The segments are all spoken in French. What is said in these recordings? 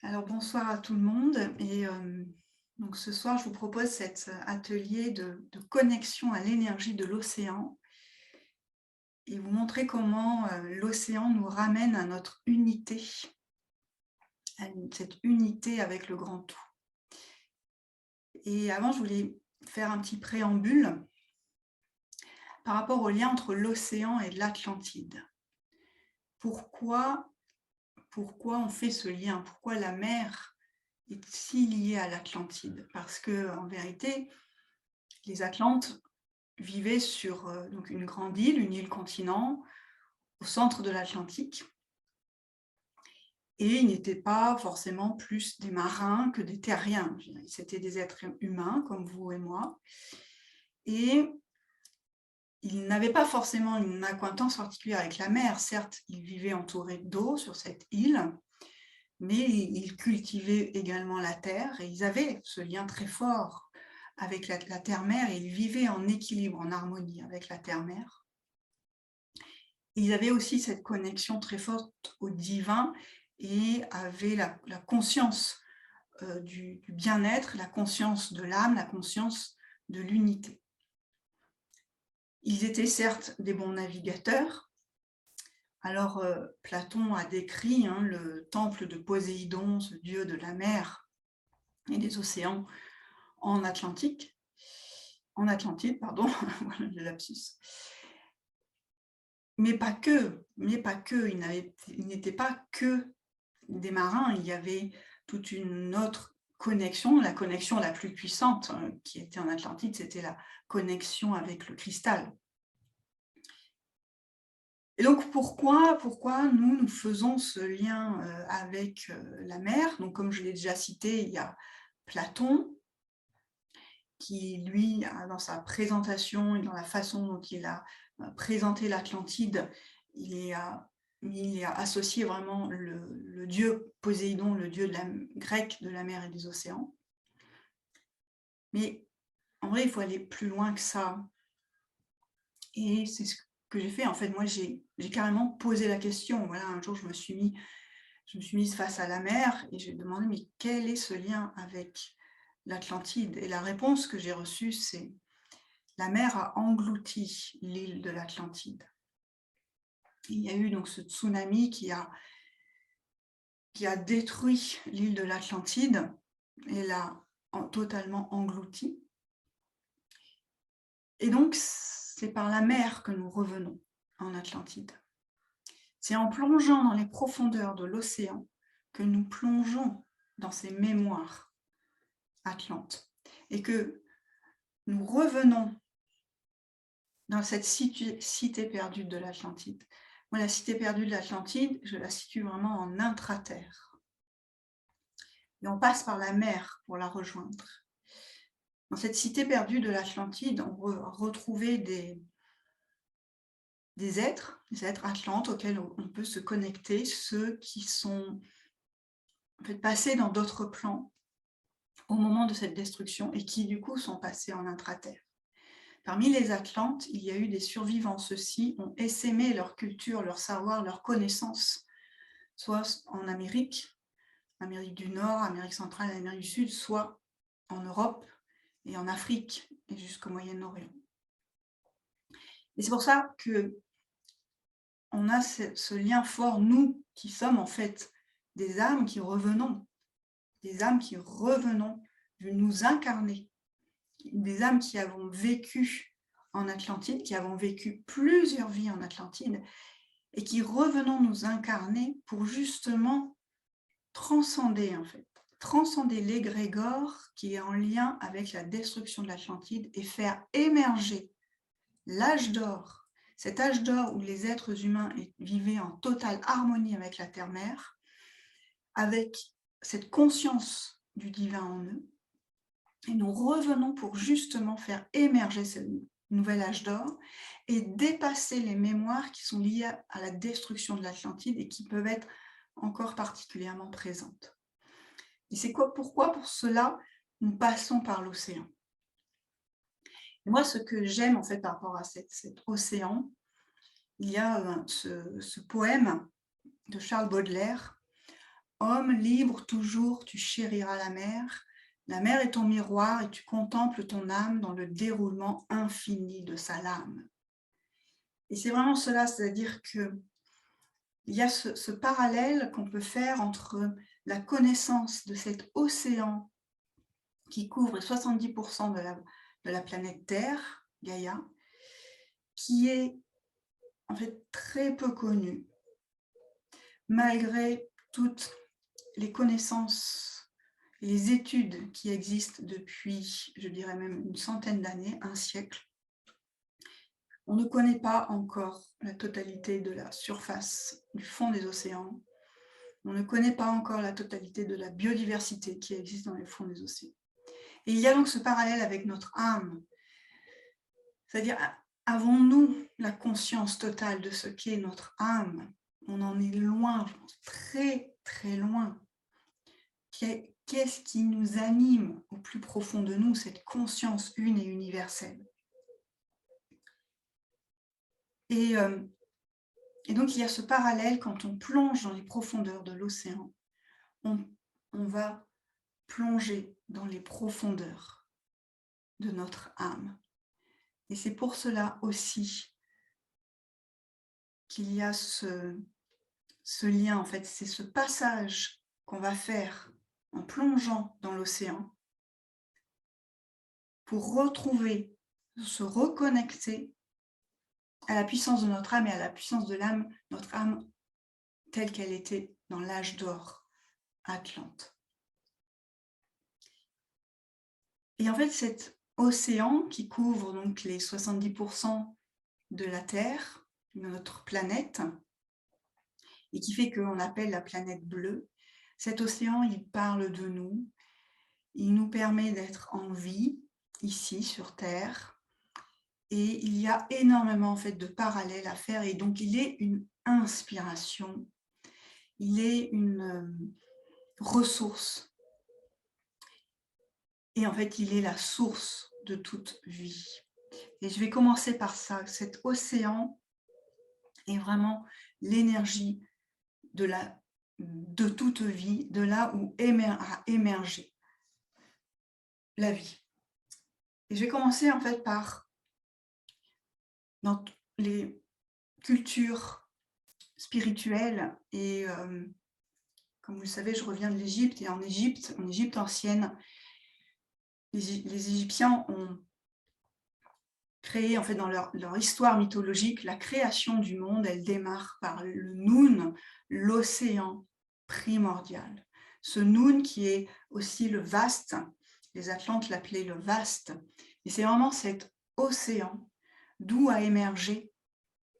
Alors bonsoir à tout le monde donc ce soir je vous propose cet atelier de connexion à l'énergie de l'océan et vous montrer comment l'océan nous ramène à notre unité, cette unité avec le grand tout. Et avant je voulais faire un petit préambule par rapport au lien entre l'océan et l'Atlantide. Pourquoi, pourquoi on fait ce lien? Pourquoi la mer est si liée à l'Atlantide? Parce que en vérité, les Atlantes vivaient sur donc une grande île, une île-continent, au centre de l'Atlantique. Et ils n'étaient pas forcément plus des marins que des terriens. C'était des êtres humains comme vous et moi. Et ils n'avaient pas forcément une acquaintance particulière avec la mer. Certes, ils vivaient entourés d'eau sur cette île, mais ils cultivaient également la terre et ils avaient ce lien très fort avec la terre-mer et ils vivaient en équilibre, en harmonie avec la terre-mer. Ils avaient aussi cette connexion très forte au divin et avaient la conscience du bien-être, la conscience de l'âme, la conscience de l'unité. Ils étaient certes des bons navigateurs. Alors Platon a décrit le temple de Poséidon, ce dieu de la mer et des océans en Atlantide, pardon, voilà le lapsus. Mais pas que, ils n'étaient pas que des marins, il y avait toute une autre connexion, la connexion la plus puissante qui était en Atlantide, c'était la connexion avec le cristal. Et donc pourquoi nous faisons ce lien avec la mer? Donc comme je l'ai déjà cité, il y a Platon, qui lui, dans sa présentation et dans la façon dont il a présenté l'Atlantide, il a associé vraiment le dieu Poséidon, le dieu grec de la mer et des océans. Mais en vrai, il faut aller plus loin que ça. Et c'est ce que j'ai fait. En fait, moi, j'ai carrément posé la question. Voilà, un jour, je me suis mise face à la mer et j'ai demandé, mais quel est ce lien avec l'Atlantide? Et la réponse que j'ai reçue, c'est: la mer a englouti l'île de l'Atlantide. Il y a eu donc ce tsunami qui a détruit l'île de l'Atlantide et l'a totalement engloutie. Et donc, c'est par la mer que nous revenons en Atlantide. C'est en plongeant dans les profondeurs de l'océan que nous plongeons dans ces mémoires atlantes et que nous revenons dans cette cité perdue de l'Atlantide. Moi, la cité perdue de l'Atlantide, je la situe vraiment en intraterre. Et on passe par la mer pour la rejoindre. Dans cette cité perdue de l'Atlantide, on retrouvait des êtres atlantes auxquels on peut se connecter, ceux qui sont en fait passés dans d'autres plans au moment de cette destruction et qui du coup sont passés en intraterre. Parmi les Atlantes, il y a eu des survivants. Ceux-ci ont essaimé leur culture, leur savoir, leur connaissance, soit en Amérique du Nord, Amérique centrale, Amérique du Sud, soit en Europe et en Afrique et jusqu'au Moyen-Orient. Et c'est pour ça qu'on a ce lien fort, nous qui sommes en fait des âmes qui revenons, de nous incarner, des âmes qui avons vécu en Atlantide, qui avons vécu plusieurs vies en Atlantide et qui revenons nous incarner pour justement transcender l'égrégore qui est en lien avec la destruction de l'Atlantide et faire émerger l'âge d'or, cet âge d'or où les êtres humains vivaient en totale harmonie avec la terre-mère, avec cette conscience du divin en eux. Et nous revenons pour justement faire émerger ce nouvel âge d'or et dépasser les mémoires qui sont liées à la destruction de l'Atlantide et qui peuvent être encore particulièrement présentes. Et c'est pourquoi pour cela, nous passons par l'océan. Moi, ce que j'aime en fait par rapport à cet océan, il y a ce poème de Charles Baudelaire Homme libre toujours, tu chériras la mer. La mer est ton miroir et tu contemples ton âme dans le déroulement infini de sa lame. Et c'est vraiment cela, c'est-à-dire qu'il y a ce parallèle qu'on peut faire entre la connaissance de cet océan qui couvre 70% de la planète Terre, Gaïa, qui est en fait très peu connu, malgré toutes les connaissances et les études qui existent depuis, je dirais même une centaine d'années, un siècle. On ne connaît pas encore la totalité de la surface du fond des océans. On ne connaît pas encore la totalité de la biodiversité qui existe dans les fonds des océans. Et il y a donc ce parallèle avec notre âme. C'est-à-dire, avons-nous la conscience totale de ce qu'est notre âme? On en est loin, je pense, très, très loin. Qu'est-ce qui nous anime au plus profond de nous, cette conscience une et universelle? Et donc, il y a ce parallèle quand on plonge dans les profondeurs de l'océan. On va plonger dans les profondeurs de notre âme. Et c'est pour cela aussi qu'il y a ce lien, en fait, c'est ce passage qu'on va faire en plongeant dans l'océan pour retrouver, se reconnecter à la puissance de notre âme et à la puissance de l'âme, notre âme telle qu'elle était dans l'âge d'or, Atlante. Et en fait, cet océan qui couvre donc les 70% de la Terre, de notre planète, et qui fait qu'on appelle la planète bleue, cet océan, il parle de nous, il nous permet d'être en vie, ici, sur Terre, et il y a énormément en fait, de parallèles à faire, et donc il est une inspiration, il est une ressource, et en fait, il est la source de toute vie. Et je vais commencer par ça, cet océan est vraiment l'énergie de toute vie, de là où a émergé la vie. Et je vais commencer en fait par, dans les cultures spirituelles, et comme vous le savez, je reviens de l'Égypte, et en Égypte ancienne, les Égyptiens ont créé, en fait, dans leur histoire mythologique, la création du monde, elle démarre par le Noun, l'océan primordial. Ce Noun qui est aussi le vaste, les Atlantes l'appelaient le vaste, et c'est vraiment cet océan d'où a émergé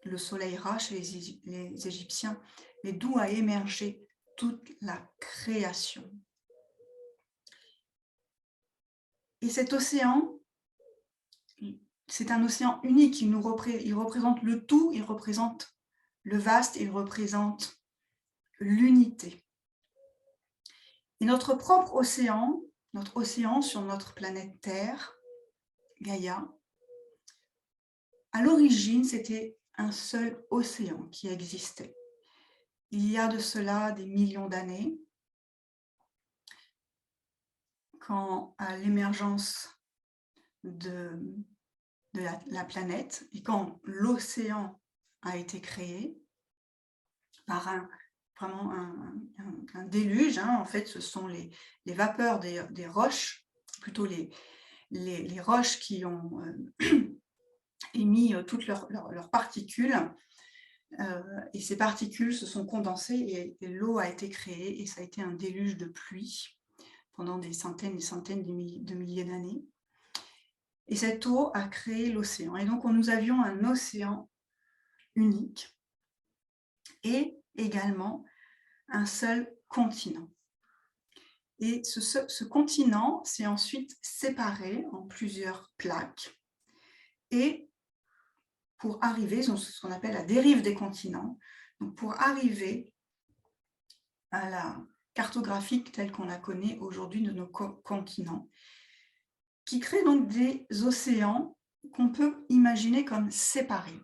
le soleil Ra chez les Égyptiens, mais d'où a émergé toute la création. Et cet océan, c'est un océan unique, il représente le tout, il représente le vaste, il représente l'unité. Et notre propre océan, notre océan sur notre planète Terre, Gaïa, à l'origine, c'était un seul océan qui existait. Il y a de cela des millions d'années, quand à l'émergence de la planète, et quand l'océan a été créé par vraiment un déluge, hein, en fait, ce sont les vapeurs des roches, plutôt les roches qui ont émis toutes leurs particules, et ces particules se sont condensées et l'eau a été créée, et ça a été un déluge de pluie pendant des centaines et centaines de milliers d'années. Et cette eau a créé l'océan. Et donc, nous avions un océan unique et également un seul continent. Et ce continent s'est ensuite séparé en plusieurs plaques. Et pour arriver, ce qu'on appelle la dérive des continents, donc pour arriver à la cartographie telle qu'on la connaît aujourd'hui de nos continents, qui crée donc des océans qu'on peut imaginer comme séparés.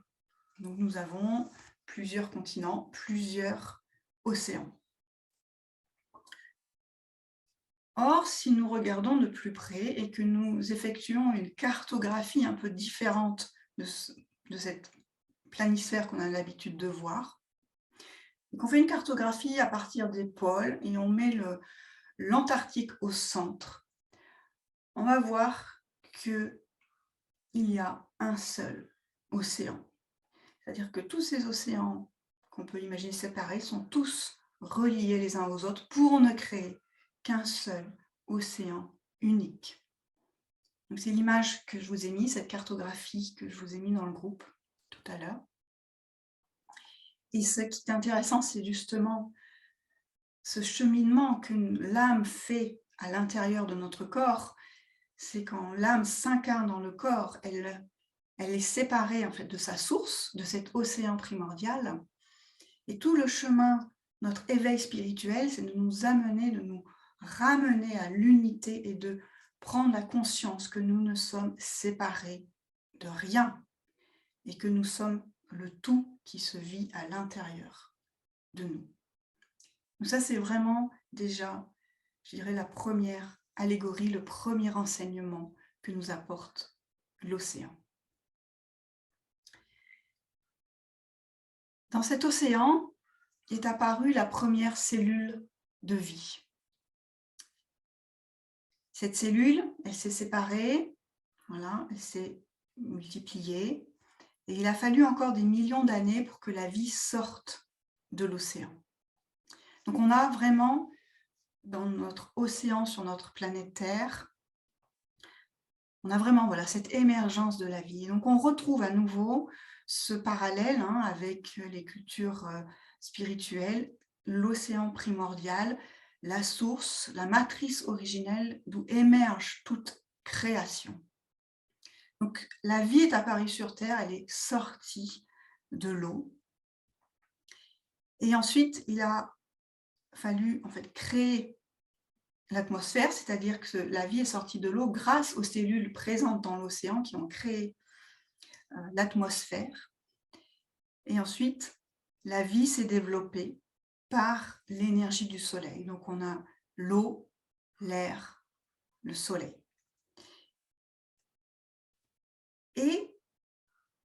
Donc nous avons plusieurs continents, plusieurs océans. Or, si nous regardons de plus près et que nous effectuons une cartographie un peu différente de cette planisphère qu'on a l'habitude de voir, donc on fait une cartographie à partir des pôles et on met l'Antarctique au centre, on va voir qu'il y a un seul océan. C'est-à-dire que tous ces océans qu'on peut imaginer séparés sont tous reliés les uns aux autres pour ne créer qu'un seul océan unique. Donc c'est l'image que je vous ai mise, cette cartographie que je vous ai mise dans le groupe tout à l'heure. Et ce qui est intéressant, c'est justement ce cheminement que l'âme fait à l'intérieur de notre corps. C'est quand l'âme s'incarne dans le corps, elle est séparée en fait de sa source, de cet océan primordial. Et tout le chemin, notre éveil spirituel, c'est de nous amener, de nous ramener à l'unité et de prendre la conscience que nous ne sommes séparés de rien et que nous sommes le tout qui se vit à l'intérieur de nous. Donc ça, c'est vraiment déjà, je dirais, la première allégorie, le premier enseignement que nous apporte l'océan. Dans cet océan est apparue la première cellule de vie. Cette cellule, elle s'est séparée, voilà, elle s'est multipliée, et il a fallu encore des millions d'années pour que la vie sorte de l'océan. Donc on a vraiment, dans notre océan, sur notre planète Terre, on a vraiment cette émergence de la vie. Et donc on retrouve à nouveau ce parallèle avec les cultures spirituelles, l'océan primordial, la source, la matrice originelle d'où émerge toute création. Donc la vie est apparue sur Terre, elle est sortie de l'eau. Et ensuite, il a fallu en fait créer l'atmosphère, c'est-à-dire que la vie est sortie de l'eau grâce aux cellules présentes dans l'océan qui ont créé l'atmosphère. Et ensuite, la vie s'est développée par l'énergie du soleil. Donc on a l'eau, l'air, le soleil. Et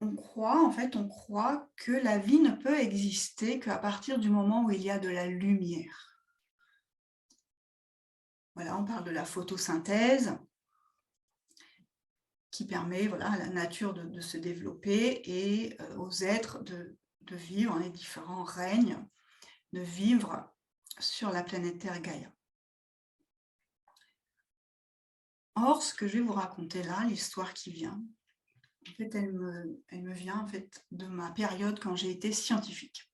on croit que la vie ne peut exister qu'à partir du moment où il y a de la lumière. Voilà, on parle de la photosynthèse qui permet à la nature de se développer et aux êtres de vivre dans les différents règnes, de vivre sur la planète Terre Gaïa. Or, ce que je vais vous raconter là, l'histoire qui vient, en fait, elle me vient en fait, de ma période quand j'ai été scientifique.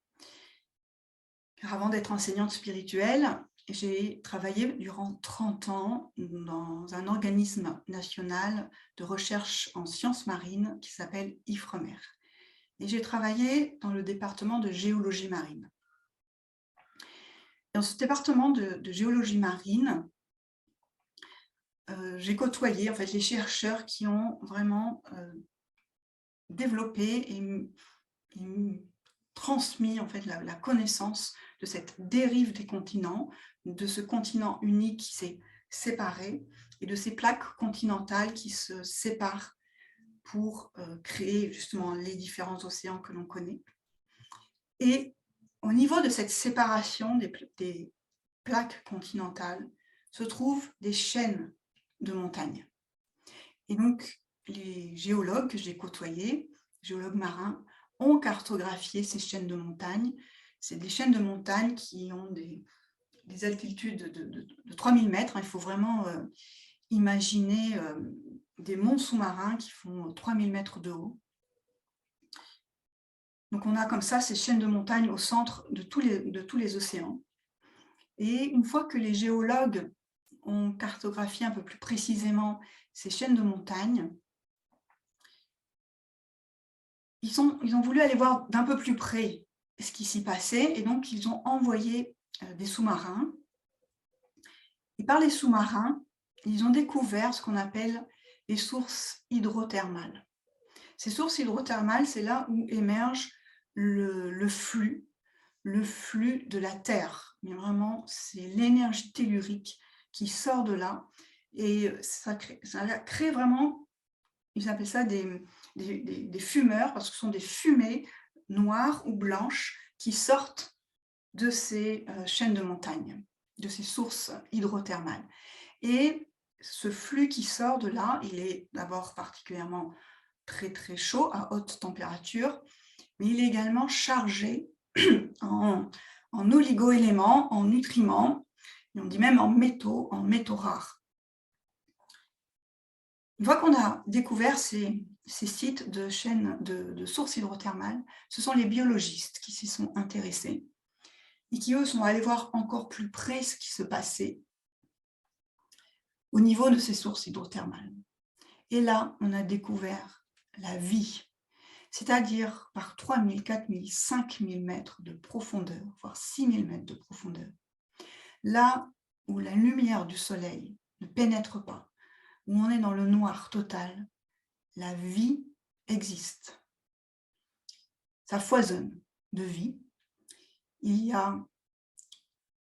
Car avant d'être enseignante spirituelle, j'ai travaillé durant 30 ans dans un organisme national de recherche en sciences marines qui s'appelle IFREMER. Et j'ai travaillé dans le département de géologie marine. Dans ce département de géologie marine, j'ai côtoyé en fait, les chercheurs qui ont vraiment développé et transmis en fait, la connaissance de cette dérive des continents, de ce continent unique qui s'est séparé et de ces plaques continentales qui se séparent pour créer justement les différents océans que l'on connaît. Et au niveau de cette séparation des plaques continentales se trouvent des chaînes de montagnes. Et donc, les géologues que j'ai côtoyés, géologues marins, ont cartographié ces chaînes de montagnes. C'est des chaînes de montagnes qui ont des altitudes de 3000 mètres. Il faut vraiment imaginer des monts sous-marins qui font 3000 mètres de haut. Donc on a comme ça ces chaînes de montagnes au centre de tous les océans. Et une fois que les géologues ont cartographié un peu plus précisément ces chaînes de montagnes, ils ont voulu aller voir d'un peu plus près ce qui s'y passait, et donc ils ont envoyé des sous-marins. Et par les sous-marins, ils ont découvert ce qu'on appelle les sources hydrothermales. Ces sources hydrothermales, c'est là où émerge le flux de la Terre. Mais vraiment, c'est l'énergie tellurique qui sort de là, et ça crée vraiment, ils appellent ça des fumeurs, parce que ce sont des fumées noires ou blanches qui sortent de ces chaînes de montagne, de ces sources hydrothermales. Et ce flux qui sort de là, il est d'abord particulièrement très très chaud, à haute température, mais il est également chargé en oligo-éléments, en nutriments, et on dit même en métaux rares. Une fois qu'on a découvert ces sites de chaînes de sources hydrothermales, ce sont les biologistes qui s'y sont intéressés et qui, eux, sont allés voir encore plus près ce qui se passait au niveau de ces sources hydrothermales. Et là, on a découvert la vie, c'est-à-dire par 3000, 4000, 5000 mètres de profondeur, voire 6000 mètres de profondeur. Là où la lumière du soleil ne pénètre pas, où on est dans le noir total, la vie existe. Ça foisonne de vie. Il y a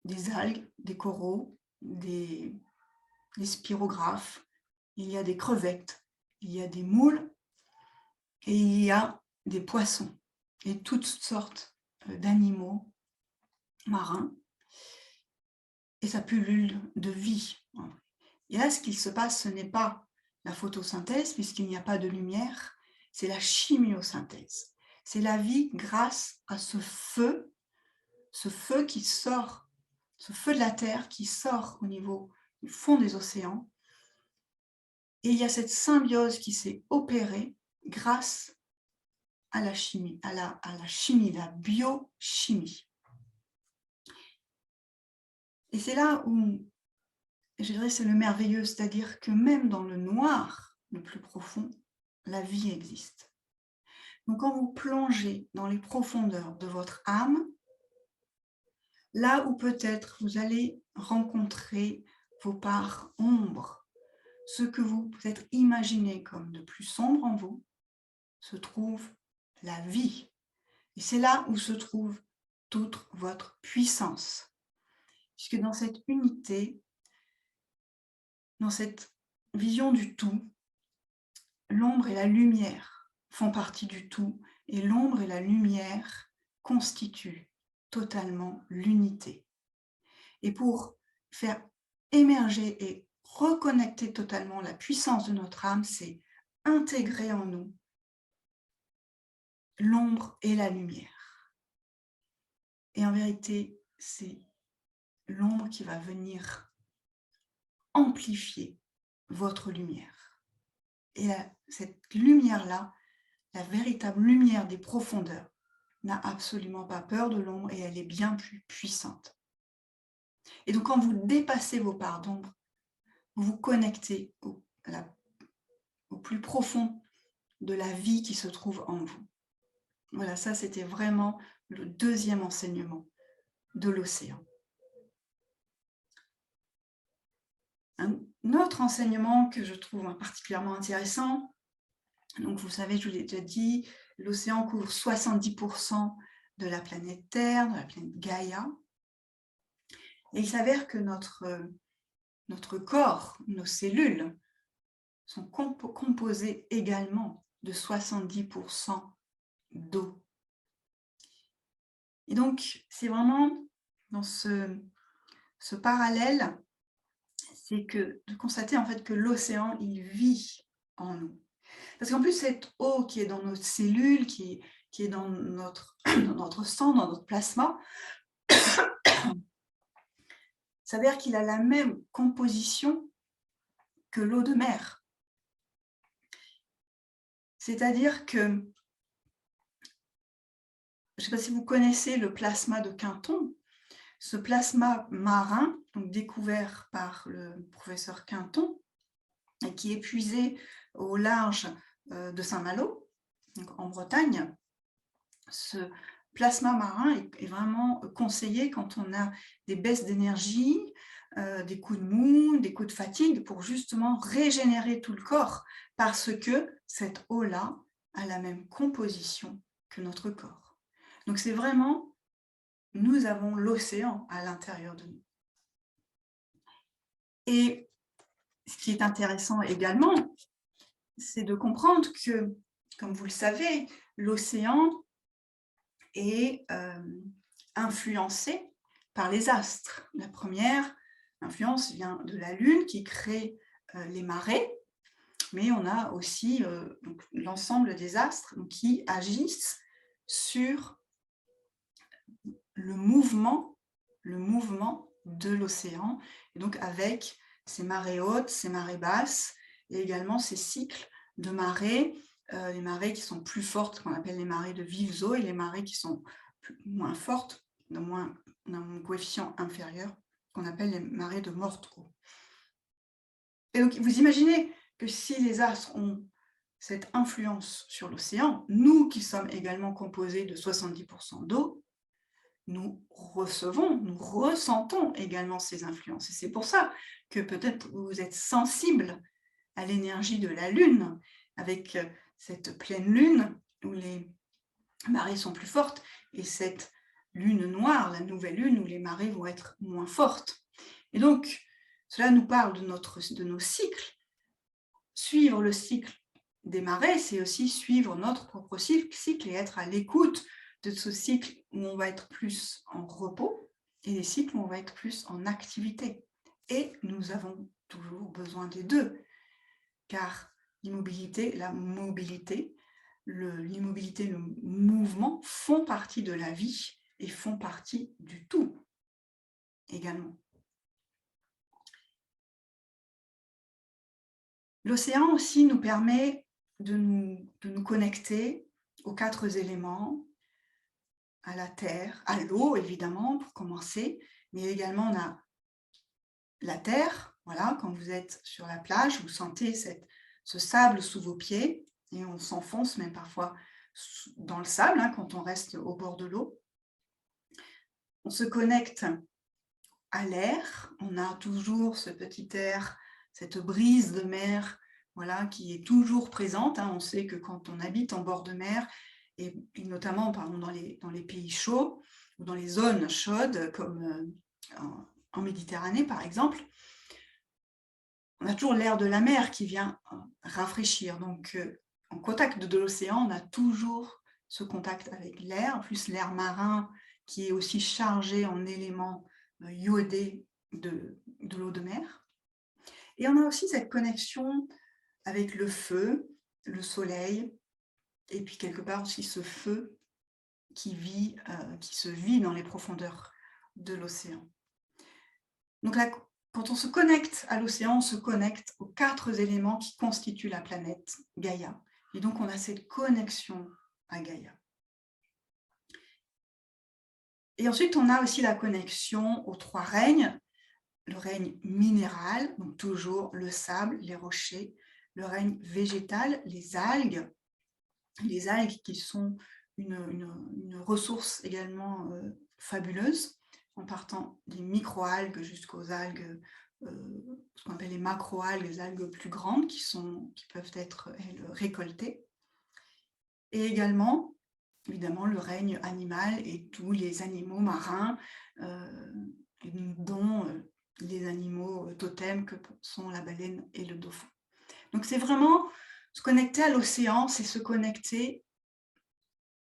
des algues, des coraux, des spirographes, il y a des crevettes, il y a des moules et il y a des poissons et toutes sortes d'animaux marins. Et ça pullule de vie. Et là, ce qu'il se passe, ce n'est pas la photosynthèse, puisqu'il n'y a pas de lumière, c'est la chimiosynthèse. C'est la vie grâce à ce feu qui sort, ce feu de la Terre qui sort au niveau du fond des océans. Et il y a cette symbiose qui s'est opérée grâce à la chimie, à la chimie, la biochimie. Et c'est là où, je dirais, c'est le merveilleux, c'est-à-dire que même dans le noir le plus profond, la vie existe. Donc quand vous plongez dans les profondeurs de votre âme, là où peut-être vous allez rencontrer vos parts ombres, ce que vous peut-être imaginez comme de plus sombre en vous, se trouve la vie. Et c'est là où se trouve toute votre puissance. Puisque dans cette unité, dans cette vision du tout, l'ombre et la lumière font partie du tout, et l'ombre et la lumière constituent totalement l'unité. Et pour faire émerger et reconnecter totalement la puissance de notre âme, c'est intégrer en nous l'ombre et la lumière. Et en vérité, c'est l'ombre qui va venir amplifier votre lumière. Et cette lumière-là, la véritable lumière des profondeurs, n'a absolument pas peur de l'ombre et elle est bien plus puissante. Et donc quand vous dépassez vos parts d'ombre, vous vous connectez au plus profond de la vie qui se trouve en vous. Voilà, ça c'était vraiment le deuxième enseignement de l'océan. Un autre enseignement que je trouve particulièrement intéressant, donc vous savez, je vous l'ai déjà dit, l'océan couvre 70% de la planète Terre, de la planète Gaïa. Et il s'avère que notre corps, nos cellules, sont composées également de 70% d'eau. Et donc, c'est vraiment dans ce parallèle, c'est que de constater en fait que l'océan, il vit en nous. Parce qu'en plus, cette eau qui est dans notre cellule, qui est dans notre sang, dans notre plasma, s'avère qu'il a la même composition que l'eau de mer. C'est-à-dire que, je ne sais pas si vous connaissez le plasma de Quinton, ce plasma marin, donc découvert par le professeur Quinton, et qui est puisé au large de Saint-Malo, en Bretagne. Ce plasma marin est vraiment conseillé quand on a des baisses d'énergie, des coups de mou, des coups de fatigue, pour justement régénérer tout le corps, parce que cette eau-là a la même composition que notre corps. Donc c'est vraiment, nous avons l'océan à l'intérieur de nous. Et ce qui est intéressant également, c'est de comprendre que, comme vous le savez, l'océan est influencé par les astres. La première influence vient de la Lune qui crée les marées, mais on a aussi l'ensemble des astres qui agissent sur le mouvement de l'océan, et donc avec ces marées hautes, ces marées basses, et également ces cycles de marées, les marées qui sont plus fortes, qu'on appelle les marées de vives eaux, et les marées qui sont moins fortes, d'un coefficient inférieur, qu'on appelle les marées de morte eau. Et donc, vous imaginez que si les astres ont cette influence sur l'océan, nous qui sommes également composés de 70% d'eau, nous recevons, nous ressentons également ces influences. Et c'est pour ça que peut-être vous êtes sensible à l'énergie de la Lune, avec cette pleine Lune où les marées sont plus fortes, et cette Lune noire, la nouvelle Lune, où les marées vont être moins fortes. Et donc, cela nous parle de nos cycles. Suivre le cycle des marées, c'est aussi suivre notre propre cycle et être à l'écoute de ce cycle où on va être plus en repos et les cycles où on va être plus en activité. Et nous avons toujours besoin des deux, car l'immobilité, la mobilité, l'immobilité, le mouvement font partie de la vie et font partie du tout également. L'océan aussi nous permet de nous connecter aux 4 éléments, à la terre, à l'eau évidemment pour commencer, mais également on a la terre, voilà, quand vous êtes sur la plage, vous sentez ce sable sous vos pieds et on s'enfonce même parfois dans le sable quand on reste au bord de l'eau. On se connecte à l'air, on a toujours ce petit air, cette brise de mer, voilà, qui est toujours présente. On sait que quand on habite en bord de mer, et notamment pardon, dans les pays chauds, ou dans les zones chaudes, comme en Méditerranée par exemple, on a toujours l'air de la mer qui vient rafraîchir. Donc, en contact de l'océan, on a toujours ce contact avec l'air, plus l'air marin qui est aussi chargé en éléments iodés de l'eau de mer. Et on a aussi cette connexion avec le feu, le soleil, et puis quelque part aussi ce feu qui se vit dans les profondeurs de l'océan. Donc là, quand on se connecte à l'océan, on se connecte aux 4 éléments qui constituent la planète Gaïa. Et donc on a cette connexion à Gaïa. Et ensuite, on a aussi la connexion aux 3 règnes. Le règne minéral, donc toujours le sable, les rochers. Le règne végétal, les algues qui sont une ressource également fabuleuse, en partant des micro-algues jusqu'aux algues, ce qu'on appelle les macro-algues, les algues plus grandes qui peuvent être récoltées. Et également, évidemment, le règne animal et tous les animaux marins, dont les animaux totems que sont la baleine et le dauphin. Donc c'est vraiment se connecter à l'océan, c'est se connecter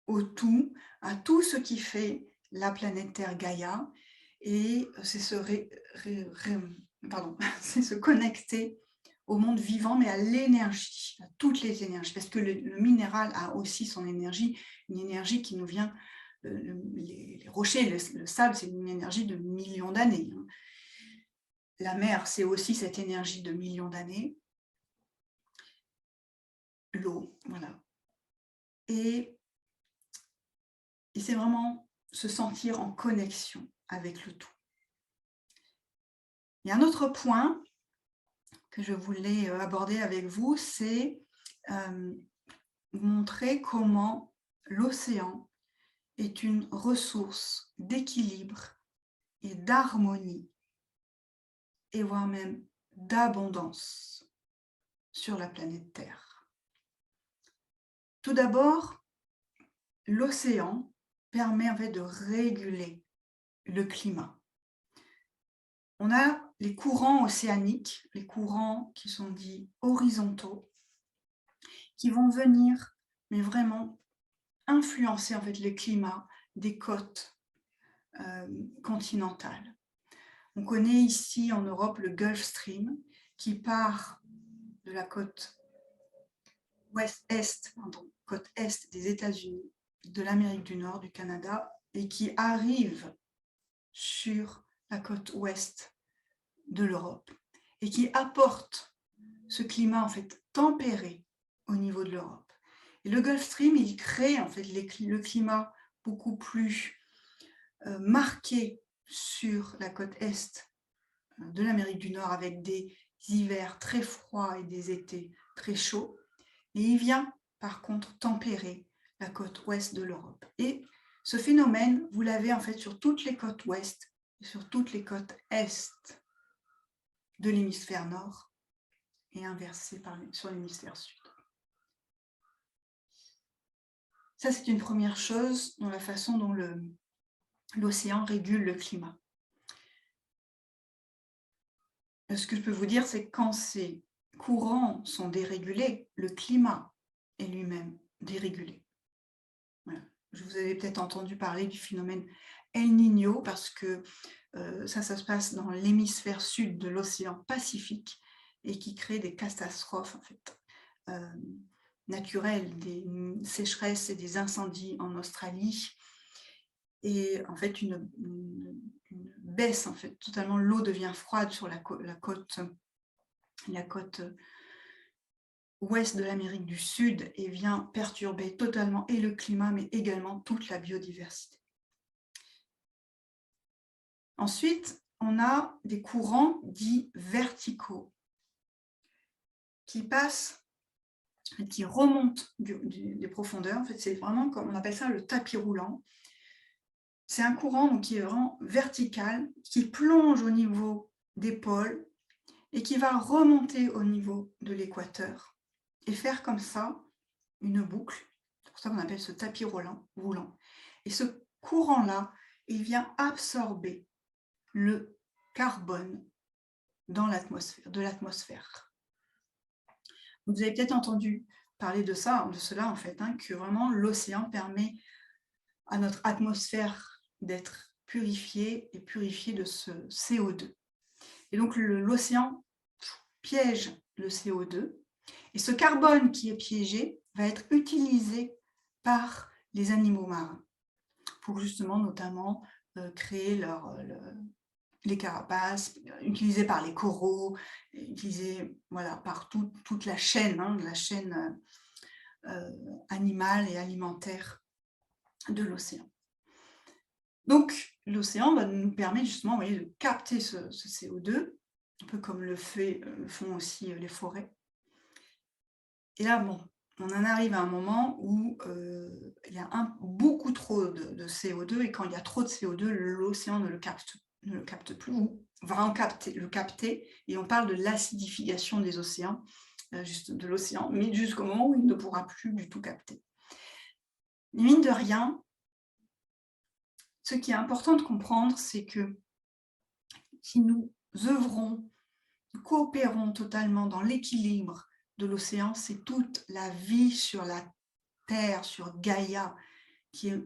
au tout, à tout ce qui fait la planète Terre Gaïa, et c'est c'est se connecter au monde vivant, mais à l'énergie, à toutes les énergies, parce que le minéral a aussi son énergie, une énergie qui nous vient, les rochers, le sable, c'est une énergie de millions d'années. La mer, c'est aussi cette énergie de millions d'années. L'eau, voilà. Et c'est vraiment se sentir en connexion avec le tout. Il y a un autre point que je voulais aborder avec vous, c'est montrer comment l'océan est une ressource d'équilibre et d'harmonie, et voire même d'abondance sur la planète Terre. Tout d'abord, l'océan permet en fait de réguler le climat. On a les courants océaniques, les courants qui sont dits horizontaux, qui vont venir, mais vraiment influencer en fait le climat des côtes continentales. On connaît ici en Europe le Gulf Stream qui part de la côte côte est des États-Unis, de l'Amérique du Nord, du Canada, et qui arrive sur la côte ouest de l'Europe et qui apporte ce climat en fait tempéré au niveau de l'Europe. Et le Gulf Stream, il crée en fait le climat beaucoup plus marqué sur la côte est de l'Amérique du Nord avec des hivers très froids et des étés très chauds. Et il vient par contre tempérer la côte ouest de l'Europe. Et ce phénomène, vous l'avez en fait sur toutes les côtes ouest et sur toutes les côtes est de l'hémisphère nord et inversé sur l'hémisphère sud. Ça, c'est une première chose dans la façon dont l'océan régule le climat. Ce que je peux vous dire, c'est que quand ces courants sont dérégulés, le climat est lui-même dérégulé. Voilà. Je vous avais peut-être entendu parler du phénomène El Niño parce que ça se passe dans l'hémisphère sud de l'océan Pacifique et qui crée des catastrophes en fait, naturelles, des sécheresses et des incendies en Australie. Et en fait, une baisse, en fait, totalement, l'eau devient froide sur la côte ouest de l'Amérique du Sud et vient perturber totalement et le climat, mais également toute la biodiversité. Ensuite, on a des courants dits verticaux qui passent, qui remontent des profondeurs. En fait, c'est vraiment, comme on appelle ça, le tapis roulant. C'est un courant donc, qui est vraiment vertical, qui plonge au niveau des pôles et qui va remonter au niveau de l'équateur et faire comme ça une boucle. C'est pour ça qu'on appelle ce tapis roulant. Et ce courant-là, il vient absorber le carbone de l'atmosphère. Vous avez peut-être entendu parler de cela en fait, hein, que vraiment l'océan permet à notre atmosphère d'être purifiée et purifiée de ce CO2. Et donc l'océan piège le CO2 et ce carbone qui est piégé va être utilisé par les animaux marins pour justement notamment créer les carapaces, utilisés par les coraux, utilisés voilà, par toute la chaîne, animale et alimentaire de l'océan. Donc, l'océan nous permet justement de capter ce CO2, un peu comme le font aussi les forêts. Et là, bon, on en arrive à un moment où il y a beaucoup trop de CO2 et quand il y a trop de CO2, l'océan ne le capte plus, ou va le capter, et on parle de l'acidification des océans, de l'océan, mais jusqu'au moment où il ne pourra plus du tout capter. Et mine de rien, ce qui est important de comprendre, c'est que si nous œuvrons, nous coopérons totalement dans l'équilibre de l'océan, c'est toute la vie sur la Terre, sur Gaïa, c'est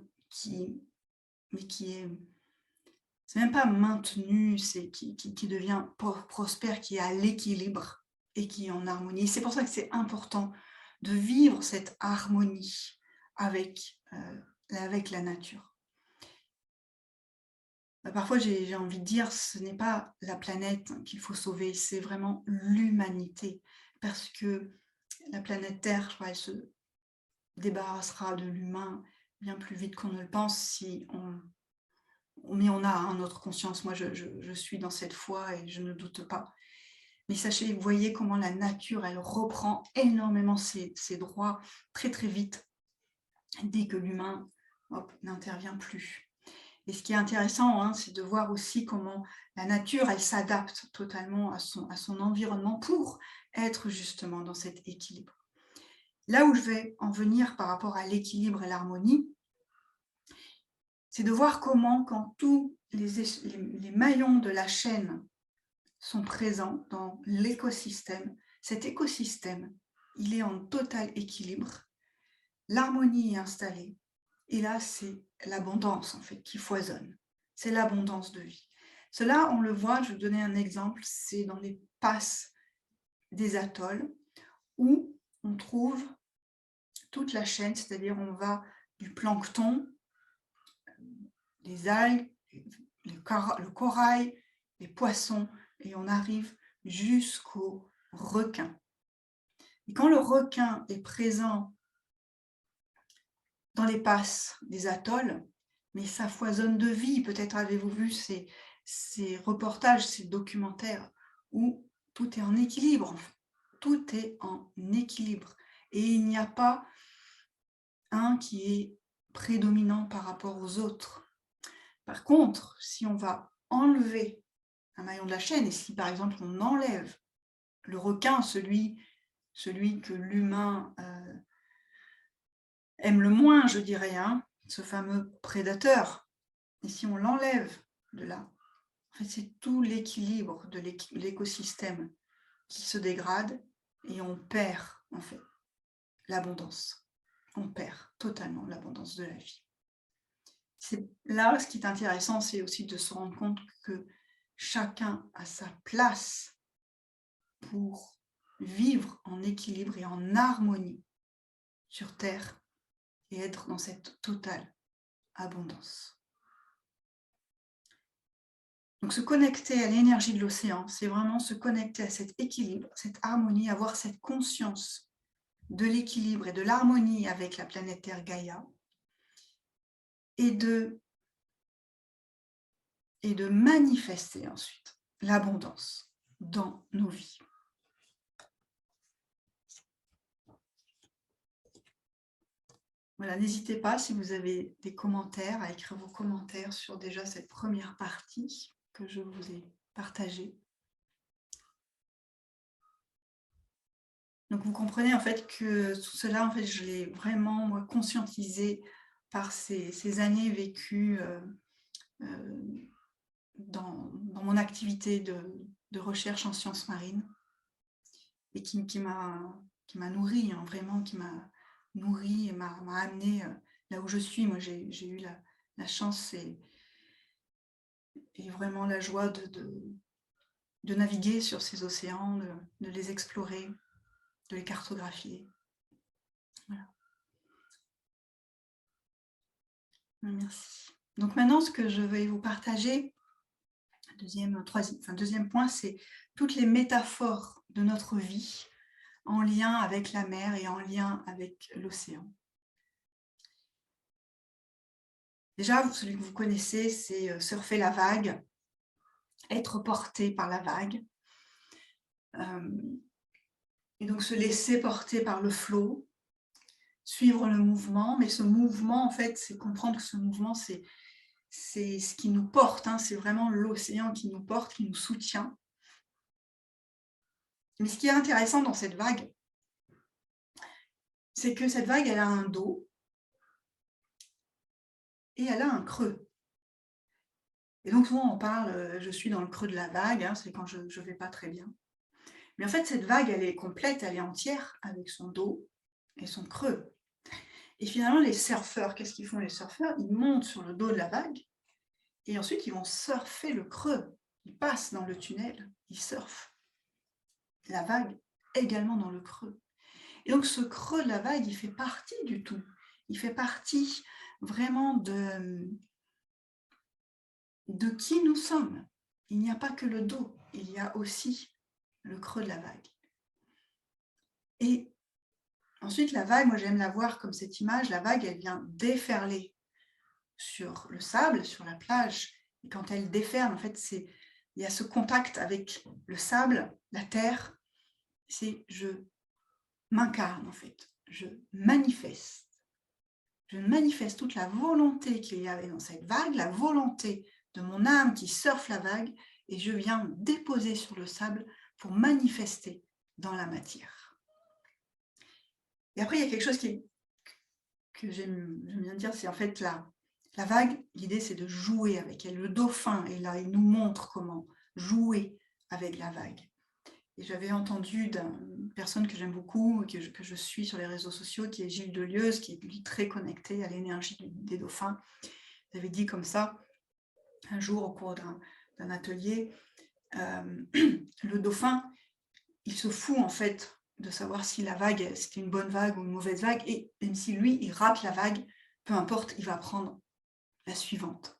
même pas maintenu, c'est qui devient prospère, qui est à l'équilibre et qui est en harmonie. C'est pour ça que c'est important de vivre cette harmonie avec la nature. Parfois, j'ai envie de dire, ce n'est pas la planète qu'il faut sauver, c'est vraiment l'humanité. Parce que la planète Terre, je crois, elle se débarrassera de l'humain bien plus vite qu'on ne le pense si mais on a notre conscience. Moi, je suis dans cette foi et je ne doute pas. Mais sachez, vous voyez comment la nature, elle reprend énormément ses droits très très vite dès que l'humain n'intervient plus. Et ce qui est intéressant, hein, c'est de voir aussi comment la nature, elle s'adapte totalement à son environnement pour être justement dans cet équilibre. Là où je vais en venir par rapport à l'équilibre et l'harmonie, c'est de voir comment, quand tous les maillons de la chaîne sont présents dans l'écosystème. Cet écosystème, il est en total équilibre. L'harmonie est installée. Et là, c'est l'abondance, en fait, qui foisonne. C'est l'abondance de vie. Cela, on le voit, je vais vous donner un exemple, c'est dans les passes des atolls où on trouve toute la chaîne, c'est-à-dire on va du plancton, les algues, le corail, les poissons, et on arrive jusqu'au requin. Et quand le requin est présent dans les passes des atolls, mais ça foisonne de vie. Peut-être avez-vous vu ces reportages, ces documentaires où tout est en équilibre. Tout est en équilibre. Et il n'y a pas un qui est prédominant par rapport aux autres. Par contre, si on va enlever un maillon de la chaîne, et si par exemple on enlève le requin, celui que l'humain aime le moins, je dirais, hein, ce fameux prédateur, et si on l'enlève de là, en fait, c'est tout l'équilibre de l'écosystème qui se dégrade et on perd en fait l'abondance. On perd totalement l'abondance de la vie. C'est là, ce qui est intéressant, c'est aussi de se rendre compte que chacun a sa place pour vivre en équilibre et en harmonie sur Terre et être dans cette totale abondance. Donc se connecter à l'énergie de l'océan, c'est vraiment se connecter à cet équilibre, cette harmonie, avoir cette conscience de l'équilibre et de l'harmonie avec la planète Terre Gaïa et de manifester ensuite l'abondance dans nos vies. Voilà, n'hésitez pas, si vous avez des commentaires, à écrire vos commentaires sur déjà cette première partie que je vous ai partagée. Donc vous comprenez en fait que tout cela, en fait, je l'ai vraiment moi, conscientisé par ces années vécues dans mon activité de recherche en sciences marines et qui m'a nourrie, hein, vraiment, qui m'a nourrie et m'a amenée là où je suis. Moi, j'ai eu la chance et vraiment la joie de naviguer sur ces océans, de les explorer, de les cartographier. Voilà. Merci. Donc maintenant, ce que je vais vous partager, deuxième point, c'est toutes les métaphores de notre vie en lien avec la mer et en lien avec l'océan. Déjà, celui que vous connaissez, c'est surfer la vague, être porté par la vague, et donc se laisser porter par le flot, suivre le mouvement, mais ce mouvement, en fait, c'est comprendre que ce mouvement, c'est ce qui nous porte, hein, c'est vraiment l'océan qui nous porte, qui nous soutient. Mais ce qui est intéressant dans cette vague, c'est que cette vague, elle a un dos et elle a un creux. Et donc souvent on parle, je suis dans le creux de la vague, hein, c'est quand je ne vais pas très bien. Mais en fait, cette vague, elle est complète, elle est entière, avec son dos et son creux. Et finalement, les surfeurs, qu'est-ce qu'ils font les surfeurs? Ils montent sur le dos de la vague et ensuite ils vont surfer le creux. Ils passent dans le tunnel, ils surfent la vague également dans le creux. Et donc ce creux de la vague, il fait partie du tout. Il fait partie vraiment de qui nous sommes. Il n'y a pas que le dos, il y a aussi le creux de la vague. Et ensuite, la vague, moi j'aime la voir comme cette image, la vague, elle vient déferler sur le sable, sur la plage. Et quand elle déferle, en fait, il y a ce contact avec le sable, la terre. C'est je m'incarne, en fait. Je manifeste. Je manifeste toute la volonté qu'il y avait dans cette vague, la volonté de mon âme qui surfe la vague, et je viens déposer sur le sable pour manifester dans la matière. Et après, il y a quelque chose que j'aime bien dire, c'est en fait la vague, l'idée c'est de jouer avec elle. Le dauphin est là, il nous montre comment jouer avec la vague. Et j'avais entendu d'une personne que j'aime beaucoup, que je suis sur les réseaux sociaux, qui est Gilles Delieuse, qui est lui très connecté à l'énergie des dauphins. Il avait dit comme ça, un jour au cours d'un atelier, le dauphin, il se fout en fait de savoir si la vague, c'était une bonne vague ou une mauvaise vague, et même si lui, il rate la vague, peu importe, il va prendre la suivante.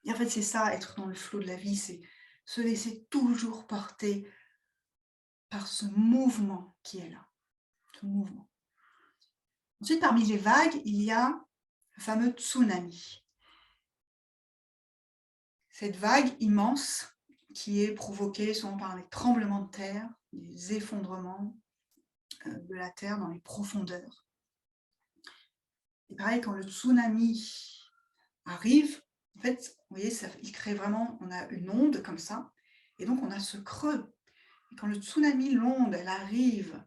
Et en fait, c'est ça, être dans le flot de la vie, c'est se laisser toujours porter par ce mouvement qui est là, ce mouvement. Ensuite, parmi les vagues, il y a le fameux tsunami. Cette vague immense qui est provoquée souvent par les tremblements de terre, les effondrements de la terre dans les profondeurs. Et pareil, quand le tsunami arrive, en fait, vous voyez, il crée vraiment, on a une onde comme ça, et donc on a ce creux. Et quand le tsunami, l'onde, elle arrive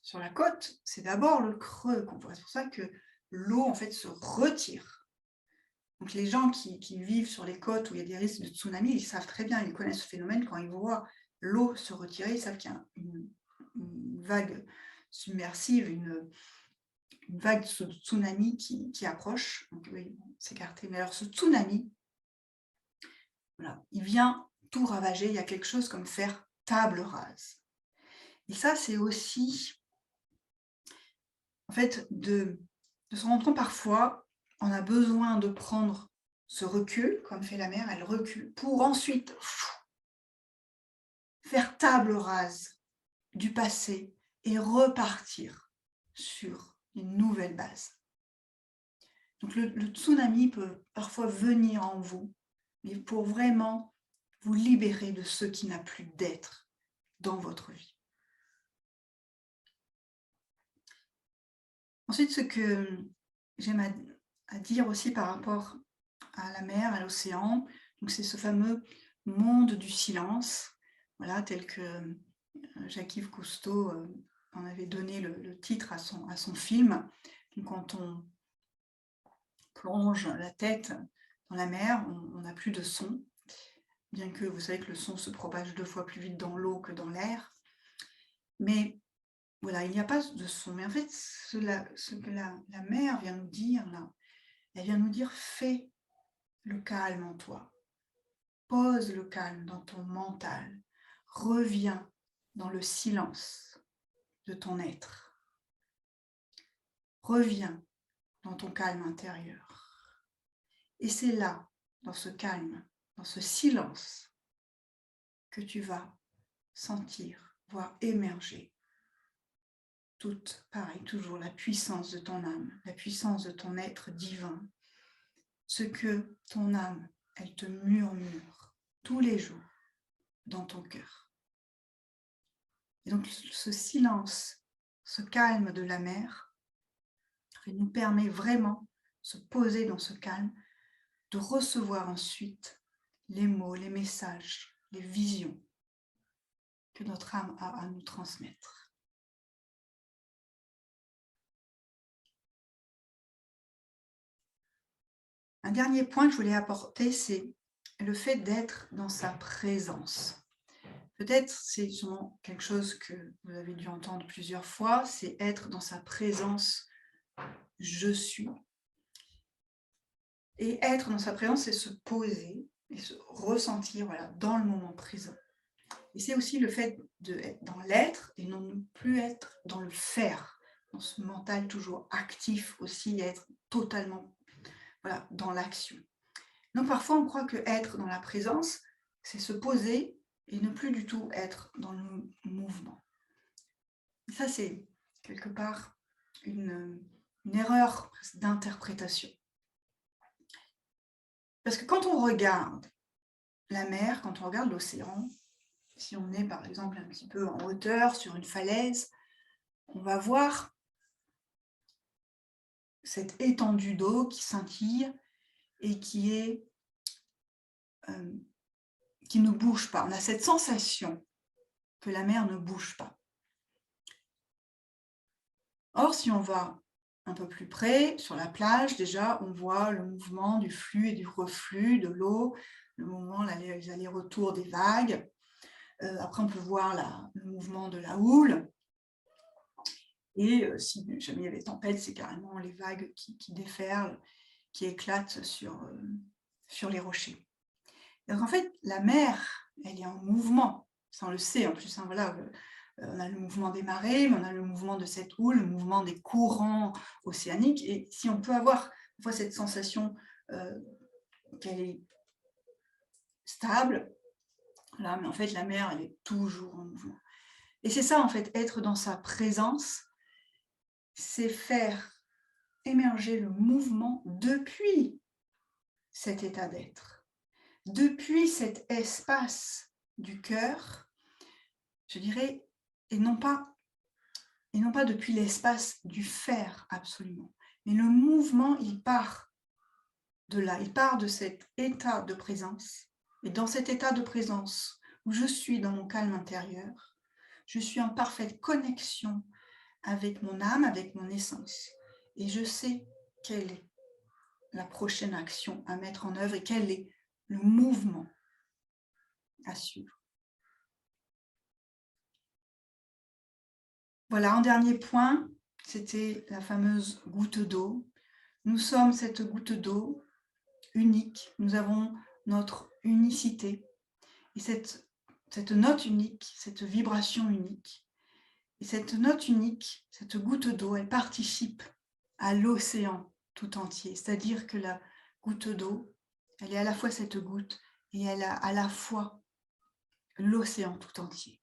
sur la côte, c'est d'abord le creux qu'on voit. C'est pour ça que l'eau, en fait, se retire. Donc les gens qui vivent sur les côtes où il y a des risques de tsunami, ils savent très bien, ils connaissent ce phénomène. Quand ils voient l'eau se retirer, ils savent qu'il y a une vague submersive, une vague de tsunami qui approche. Donc oui, s'écarter. Mais alors ce tsunami, voilà, il vient tout ravager. Il y a quelque chose comme faire table rase. Et ça, c'est aussi, en fait, de se rendre compte parfois, on a besoin de prendre ce recul, comme fait la mer, elle recule, pour ensuite faire table rase du passé et repartir sur une nouvelle base. Donc le tsunami peut parfois venir en vous, mais pour vraiment vous libérer de ce qui n'a plus d'être dans votre vie. Ensuite, ce que j'aime à dire aussi par rapport à la mer, à l'océan, donc c'est ce fameux monde du silence, voilà, tel que Jacques-Yves Cousteau en avait donné le titre à son film. Donc, quand on plonge la tête dans la mer, on n'a plus de son, bien que vous savez que le son se propage 2 fois plus vite dans l'eau que dans l'air. Mais voilà, il n'y a pas de son. Mais en fait, ce que la mer vient nous dire, là, elle vient nous dire, fais le calme en toi. Pose le calme dans ton mental. Reviens dans le silence de ton être. Reviens dans ton calme intérieur. Et c'est là, dans ce calme, dans ce silence, que tu vas sentir, voir émerger toute, pareil, toujours la puissance de ton âme, la puissance de ton être divin, ce que ton âme, elle te murmure tous les jours dans ton cœur. Et donc ce silence, ce calme de la mer, il nous permet vraiment de se poser dans ce calme, de recevoir ensuite les mots, les messages, les visions que notre âme a à nous transmettre. Un dernier point que je voulais apporter, c'est le fait d'être dans sa présence. Peut-être c'est sûrement quelque chose que vous avez dû entendre plusieurs fois, c'est être dans sa présence, je suis. Et être dans sa présence, c'est se poser et se ressentir, voilà, dans le moment présent. Et c'est aussi le fait d'être dans l'être et non plus être dans le faire, dans ce mental toujours actif aussi, être totalement, voilà, dans l'action. Donc parfois on croit que être dans la présence, c'est se poser et ne plus du tout être dans le mouvement. Et ça, c'est quelque part une erreur d'interprétation. Parce que quand on regarde la mer, quand on regarde l'océan, si on est par exemple un petit peu en hauteur sur une falaise, on va voir cette étendue d'eau qui scintille et qui ne bouge pas. On a cette sensation que la mer ne bouge pas. Or, si on va un peu plus près, sur la plage, déjà, on voit le mouvement du flux et du reflux de l'eau, le mouvement, les allers-retours des vagues. Après, on peut voir le mouvement de la houle. Et si jamais il y avait tempête, c'est carrément les vagues qui déferlent, qui éclatent sur les rochers. Donc en fait, la mer, elle est en mouvement. Ça, on le sait en plus. Hein, voilà, on a le mouvement des marées, mais on a le mouvement de cette houle, le mouvement des courants océaniques. Et si on peut avoir cette sensation qu'elle est stable, là, mais en fait, la mer, elle est toujours en mouvement. Et c'est ça, en fait, être dans sa présence, c'est faire émerger le mouvement depuis cet état d'être, depuis cet espace du cœur, je dirais, et non pas depuis l'espace du faire absolument. Mais le mouvement, il part de là, il part de cet état de présence. Et dans cet état de présence, où je suis dans mon calme intérieur, je suis en parfaite connexion avec mon âme, avec mon essence. Et je sais quelle est la prochaine action à mettre en œuvre et quel est le mouvement à suivre. Voilà, un dernier point, c'était la fameuse goutte d'eau. Nous sommes cette goutte d'eau unique, nous avons notre unicité. Et cette note unique, cette vibration unique, et cette note unique, cette goutte d'eau, elle participe à l'océan tout entier. C'est-à-dire que la goutte d'eau, elle est à la fois cette goutte et elle a à la fois l'océan tout entier.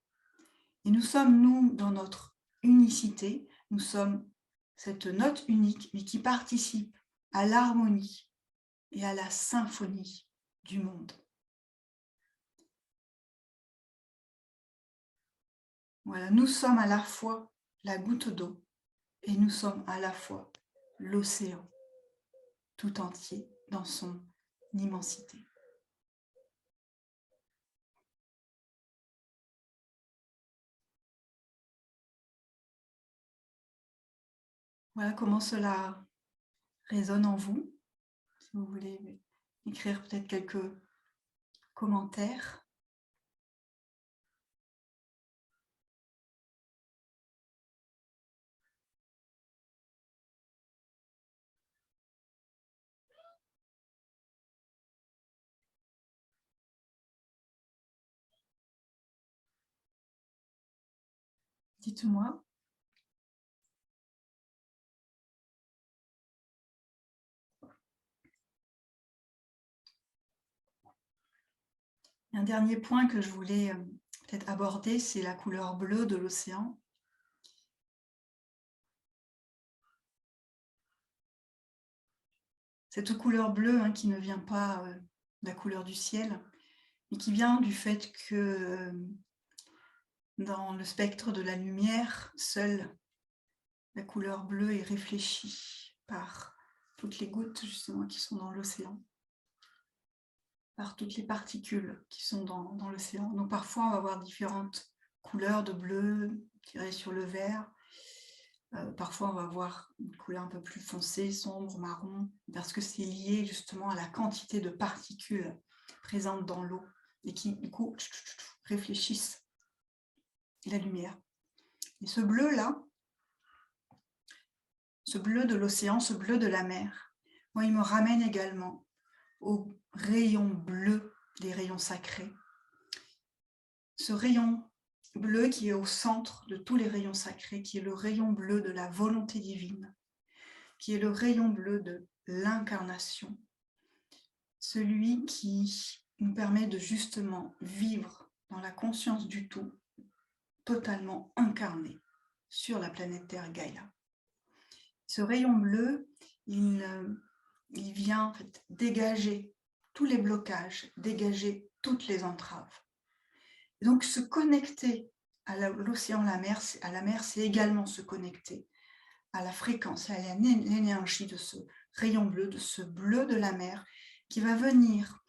Et nous sommes, nous, dans notre unicité, nous sommes cette note unique, mais qui participe à l'harmonie et à la symphonie du monde. Voilà, nous sommes à la fois la goutte d'eau et nous sommes à la fois l'océan tout entier dans son immensité. Voilà comment cela résonne en vous. Si vous voulez écrire peut-être quelques commentaires. Dites-moi. Un dernier point que je voulais peut-être aborder, c'est la couleur bleue de l'océan. Cette couleur bleue qui ne vient pas de la couleur du ciel, mais qui vient du fait que dans le spectre de la lumière, seule la couleur bleue est réfléchie par toutes les gouttes justement qui sont dans l'océan, par toutes les particules qui sont dans l'océan. Donc parfois on va avoir différentes couleurs de bleu tirées sur le vert. Parfois on va avoir une couleur un peu plus foncée, sombre, marron, parce que c'est lié justement à la quantité de particules présentes dans l'eau et qui du coup réfléchissent la lumière. Et ce bleu-là, ce bleu de l'océan, ce bleu de la mer, moi, il me ramène également au rayon bleu des rayons sacrés. Ce rayon bleu qui est au centre de tous les rayons sacrés, qui est le rayon bleu de la volonté divine, qui est le rayon bleu de l'incarnation, celui qui nous permet de justement vivre dans la conscience du tout, totalement incarné sur la planète Terre Gaïa. Ce rayon bleu, il vient en fait dégager tous les blocages, dégager toutes les entraves. Et donc se connecter à l'océan, à la mer, c'est également se connecter à la fréquence, à l'énergie de ce rayon bleu, de ce bleu de la mer, qui va venir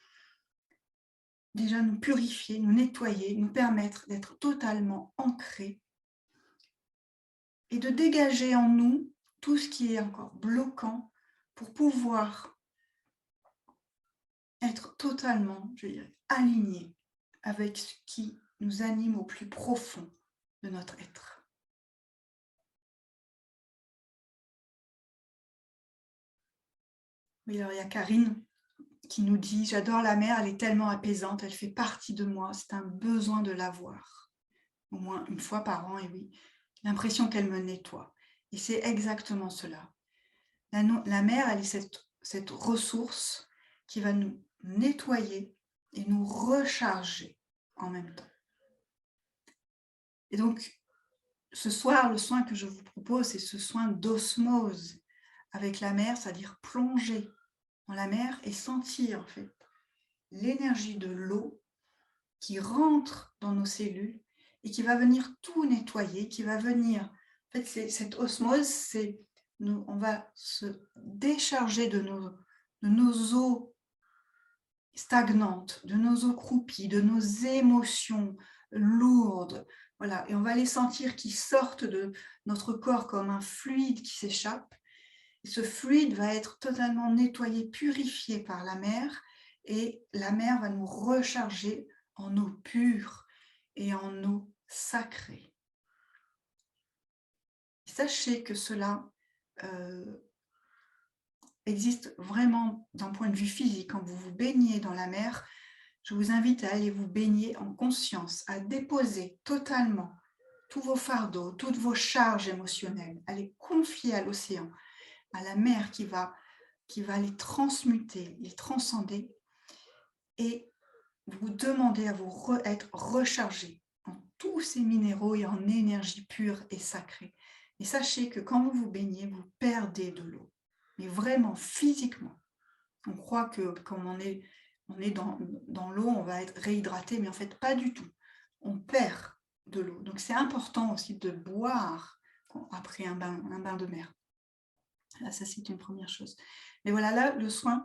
déjà nous purifier, nous nettoyer, nous permettre d'être totalement ancrés et de dégager en nous tout ce qui est encore bloquant pour pouvoir être totalement, je dirais, aligné avec ce qui nous anime au plus profond de notre être. Oui, alors il y a Karine qui nous dit « J'adore la mer, elle est tellement apaisante, elle fait partie de moi, c'est un besoin de la voir. » Au moins une fois par an, et oui, l'impression qu'elle me nettoie. Et c'est exactement cela. La mer, elle est cette ressource qui va nous nettoyer et nous recharger en même temps. Et donc, ce soir, le soin que je vous propose, c'est ce soin d'osmose avec la mer, c'est-à-dire plonger dans la mer et sentir en fait l'énergie de l'eau qui rentre dans nos cellules et qui va venir tout nettoyer, qui va venir... En fait, cette osmose, on va se décharger de nos eaux stagnantes, de nos eaux croupies, de nos émotions lourdes. Voilà. Et on va les sentir qui sortent de notre corps comme un fluide qui s'échappe. Et ce fluide va être totalement nettoyé, purifié par la mer. Et la mer va nous recharger en eau pure et en eau sacrée. Sachez que cela existe vraiment d'un point de vue physique. Quand vous vous baignez dans la mer, je vous invite à aller vous baigner en conscience, à déposer totalement tous vos fardeaux, toutes vos charges émotionnelles, à les confier à l'océan, à la mer qui va les transmuter, les transcender, et vous demandez à vous être rechargé en tous ces minéraux et en énergie pure et sacrée. Et sachez que quand vous vous baignez, vous perdez de l'eau, mais vraiment physiquement. On croit que comme on est dans l'eau, on va être réhydraté, mais en fait pas du tout. On perd de l'eau. Donc c'est important aussi de boire après un bain de mer. Là, ça c'est une première chose. Mais voilà, là, le soin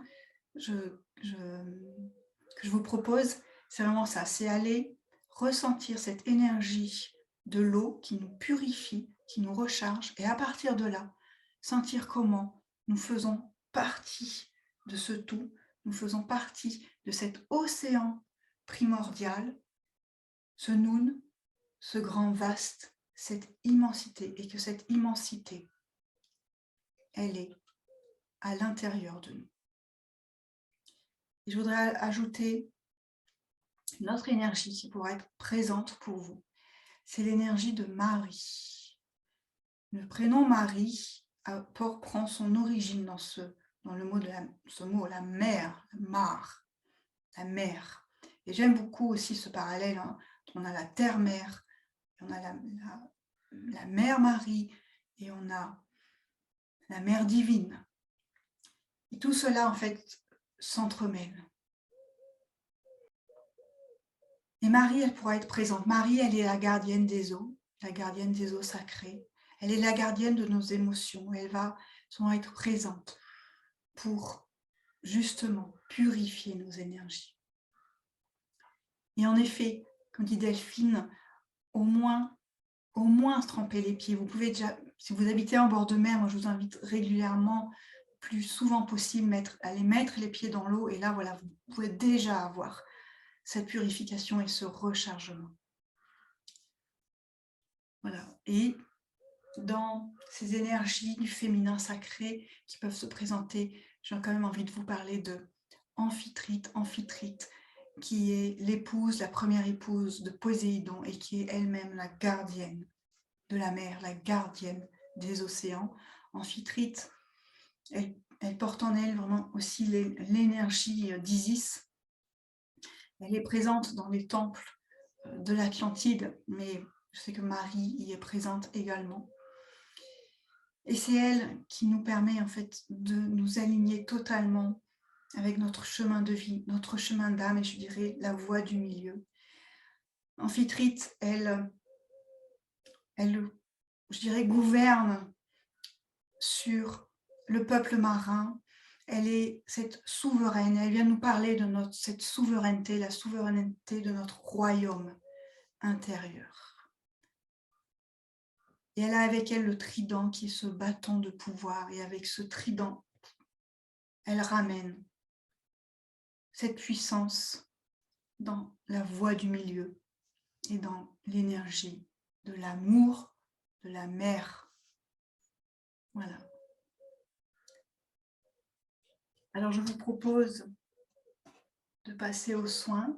que je vous propose, c'est vraiment ça, c'est aller ressentir cette énergie de l'eau qui nous purifie, qui nous recharge, et à partir de là, sentir comment nous faisons partie de ce tout, nous faisons partie de cet océan primordial, ce Noun, ce grand vaste, cette immensité, et que cette immensité, elle est à l'intérieur de nous. Et je voudrais ajouter une autre énergie qui pourra être présente pour vous. C'est l'énergie de Marie. Le prénom Marie prend son origine dans le mot ce mot, la mer, la mer. Et j'aime beaucoup aussi ce parallèle, hein. On a la terre-mère, on a la mère Marie, et on a la mère divine. Et tout cela, en fait, s'entremêle. Et Marie, elle pourra être présente. Marie, elle est la gardienne des eaux sacrées. Elle est la gardienne de nos émotions. Elle va être présente pour justement purifier nos énergies. Et en effet, comme dit Delphine, au moins se tremper les pieds. Vous pouvez déjà, si vous habitez en bord de mer, moi je vous invite régulièrement, plus souvent possible, aller mettre les pieds dans l'eau. Et là, voilà, vous pouvez déjà avoir cette purification et ce rechargement. Voilà. Et dans ces énergies du féminin sacré qui peuvent se présenter, j'ai quand même envie de vous parler de Amphitrite, qui est l'épouse, la première épouse de Poséidon, et qui est elle-même la gardienne de la mer, la gardienne des océans. Amphitrite, elle porte en elle vraiment aussi l'énergie d'Isis. Elle est présente dans les temples de l'Atlantide, mais je sais que Marie y est présente également. Et c'est elle qui nous permet en fait de nous aligner totalement avec notre chemin de vie, notre chemin d'âme, et je dirais la voie du milieu. Amphitrite, elle, je dirais, gouverne sur le peuple marin. Elle est cette souveraine, elle vient nous parler de cette souveraineté, la souveraineté de notre royaume intérieur. Et elle a avec elle le trident qui est ce bâton de pouvoir, et avec ce trident, elle ramène cette puissance dans la voie du milieu, et dans l'énergie de l'amour de la mère. Voilà. Alors je vous propose de passer aux soins.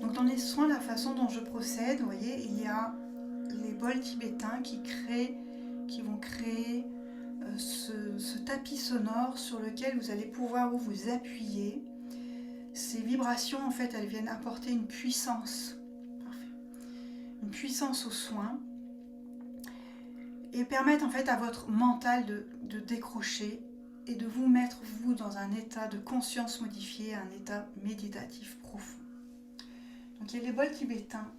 Donc dans les soins, la façon dont je procède, vous voyez, il y a les bols tibétains qui vont créer ce tapis sonore sur lequel vous allez pouvoir vous appuyer. Ces vibrations, en fait, elles viennent apporter une puissance. Parfait. Une puissance aux soins et permettent en fait à votre mental de décrocher et de vous mettre, vous, dans un état de conscience modifié, un état méditatif profond. Donc il y a les bols tibétains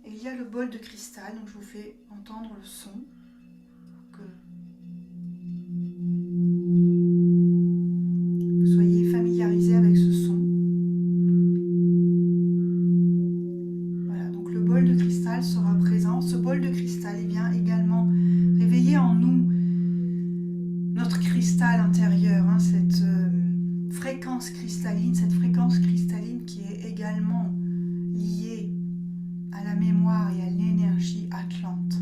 et il y a le bol de cristal. Donc je vous fais entendre le son pour que vous soyez familiarisés avec ce son. Voilà, donc le bol de cristal sera présent. Ce bol de cristal vient également réveiller en nous notre cristal intérieur, cette fréquence cristalline qui est également liée à la mémoire et à l'énergie atlante.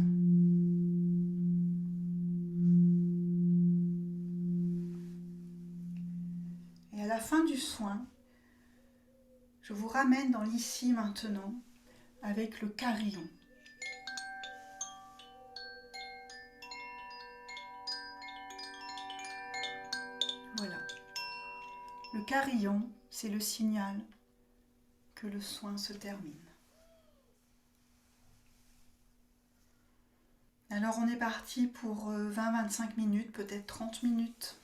Et à la fin du soin, je vous ramène dans l'ici maintenant avec le carillon. Voilà. Le carillon, c'est le signal que le soin se termine. Alors on est parti pour 20-25 minutes, peut-être 30 minutes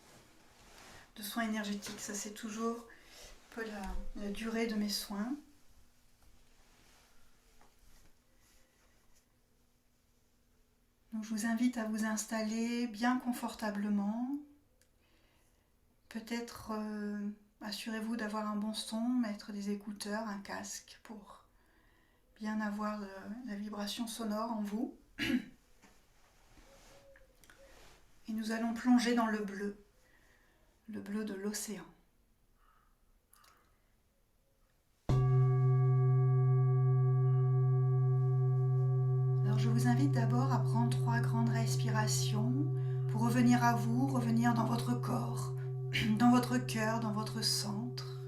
de soins énergétiques. Ça, c'est toujours un peu la durée de mes soins. Donc je vous invite à vous installer bien confortablement. Peut-être assurez-vous d'avoir un bon son, mettre des écouteurs, un casque pour bien avoir la vibration sonore en vous. Et nous allons plonger dans le bleu de l'océan. Alors je vous invite d'abord à prendre 3 grandes respirations pour revenir à vous, revenir dans votre corps, dans votre cœur, dans votre centre.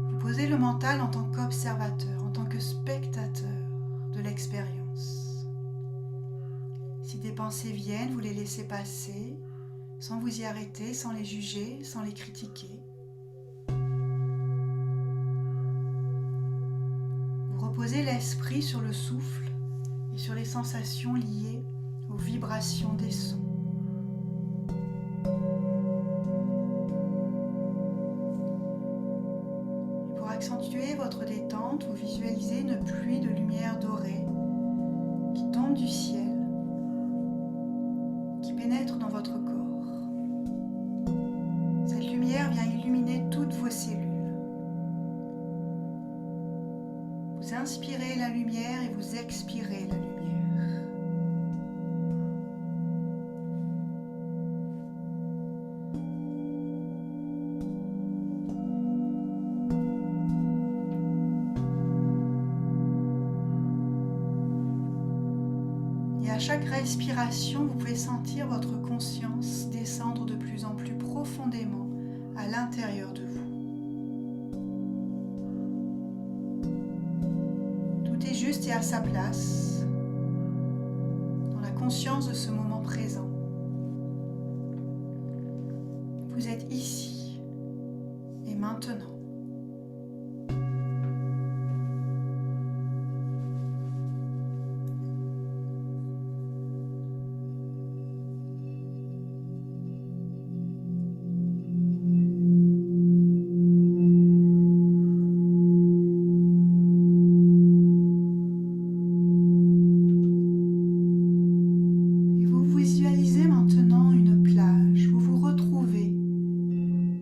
Vous posez le mental en tant qu'observateur, en tant que spectateur de l'expérience. Si des pensées viennent, vous les laissez passer, sans vous y arrêter, sans les juger, sans les critiquer. Vous reposez l'esprit sur le souffle et sur les sensations liées aux vibrations des sons. Et pour accentuer votre détente, vous visualisez une pluie de lumière dorée qui tombe du ciel, qui pénètre dans votre corps. Cette lumière vient illuminer toutes vos cellules. Vous inspirez la lumière et vous expirez la lumière. Et à chaque respiration, vous pouvez sentir votre conscience descendre de plus en plus profondément à l'intérieur de vous. Tout est juste et à sa place, dans la conscience de ce moment présent. Vous êtes ici et maintenant.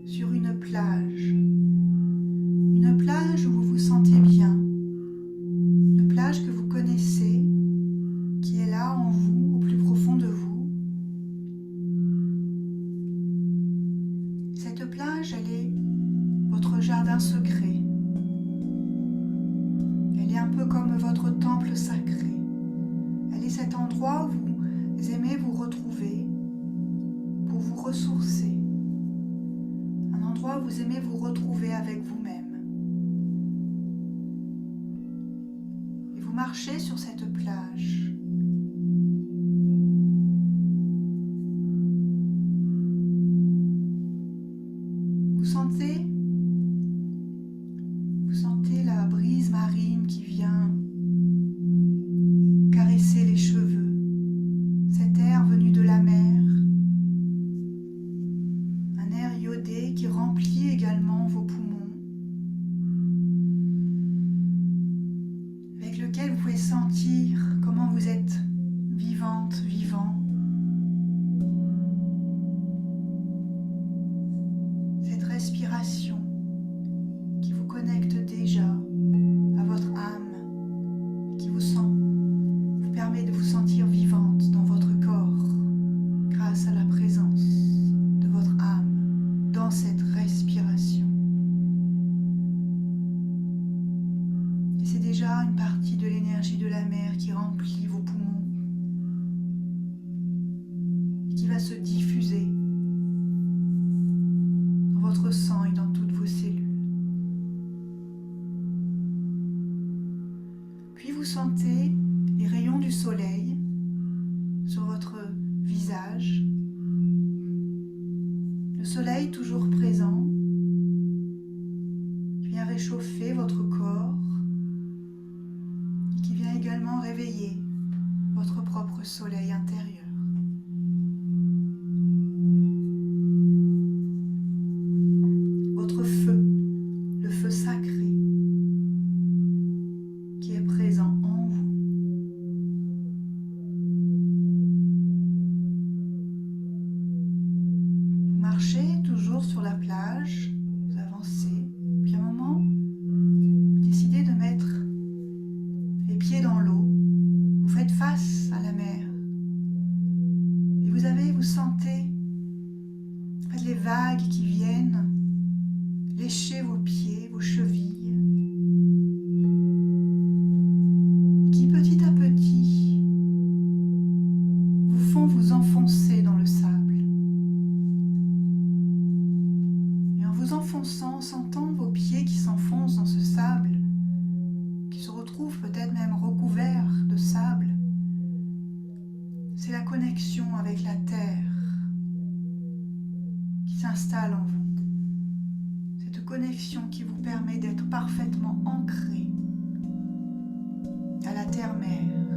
Sur une plage cette plage, elle est votre jardin secret. Elle est un peu comme votre temple sacré. Elle est cet endroit où vous aimez vous retrouver pour vous ressourcer. Un endroit où vous aimez vous retrouver avec vous-même. Et vous marchez sur cette plage. Vous sentez la brise marine qui vient caresser les cheveux, cet air venu de la mer, un air iodé qui remplit également vos poumons, avec lequel vous pouvez sentir comment vous êtes vivante, vivant. Cette respiration qui vous connecte déjà à votre âme, qui vous permet de vous sentir vivante dans votre corps grâce à la présence de votre âme dans cette respiration. Et c'est déjà une partie de l'énergie de la mer qui remplit vos poumons et qui va se diffuser dans votre sang et dans toutes vos cellules. Puis vous sentez les rayons du soleil sur votre visage. Le soleil toujours présent qui vient réchauffer votre corps et qui vient également réveiller votre propre soleil intérieur. Votre feu, le feu sacré qui est présent en vous. Vous marchez toujours sur la plage, vous avancez, puis à un moment, vous décidez de mettre les pieds dans l'eau, vous faites face à la mer et vous sentez les vagues qui viennent lécher vos pieds, vos chevilles, qui petit à petit vous font vous enfoncer dans le sable. Et en vous enfonçant, en sentant vos pieds qui s'enfoncent dans ce sable, qui se retrouvent peut-être même recouverts de sable, c'est la connexion avec la terre qui s'installe en vous. Cette connexion qui vous permet d'être parfaitement ancré à la terre-mère,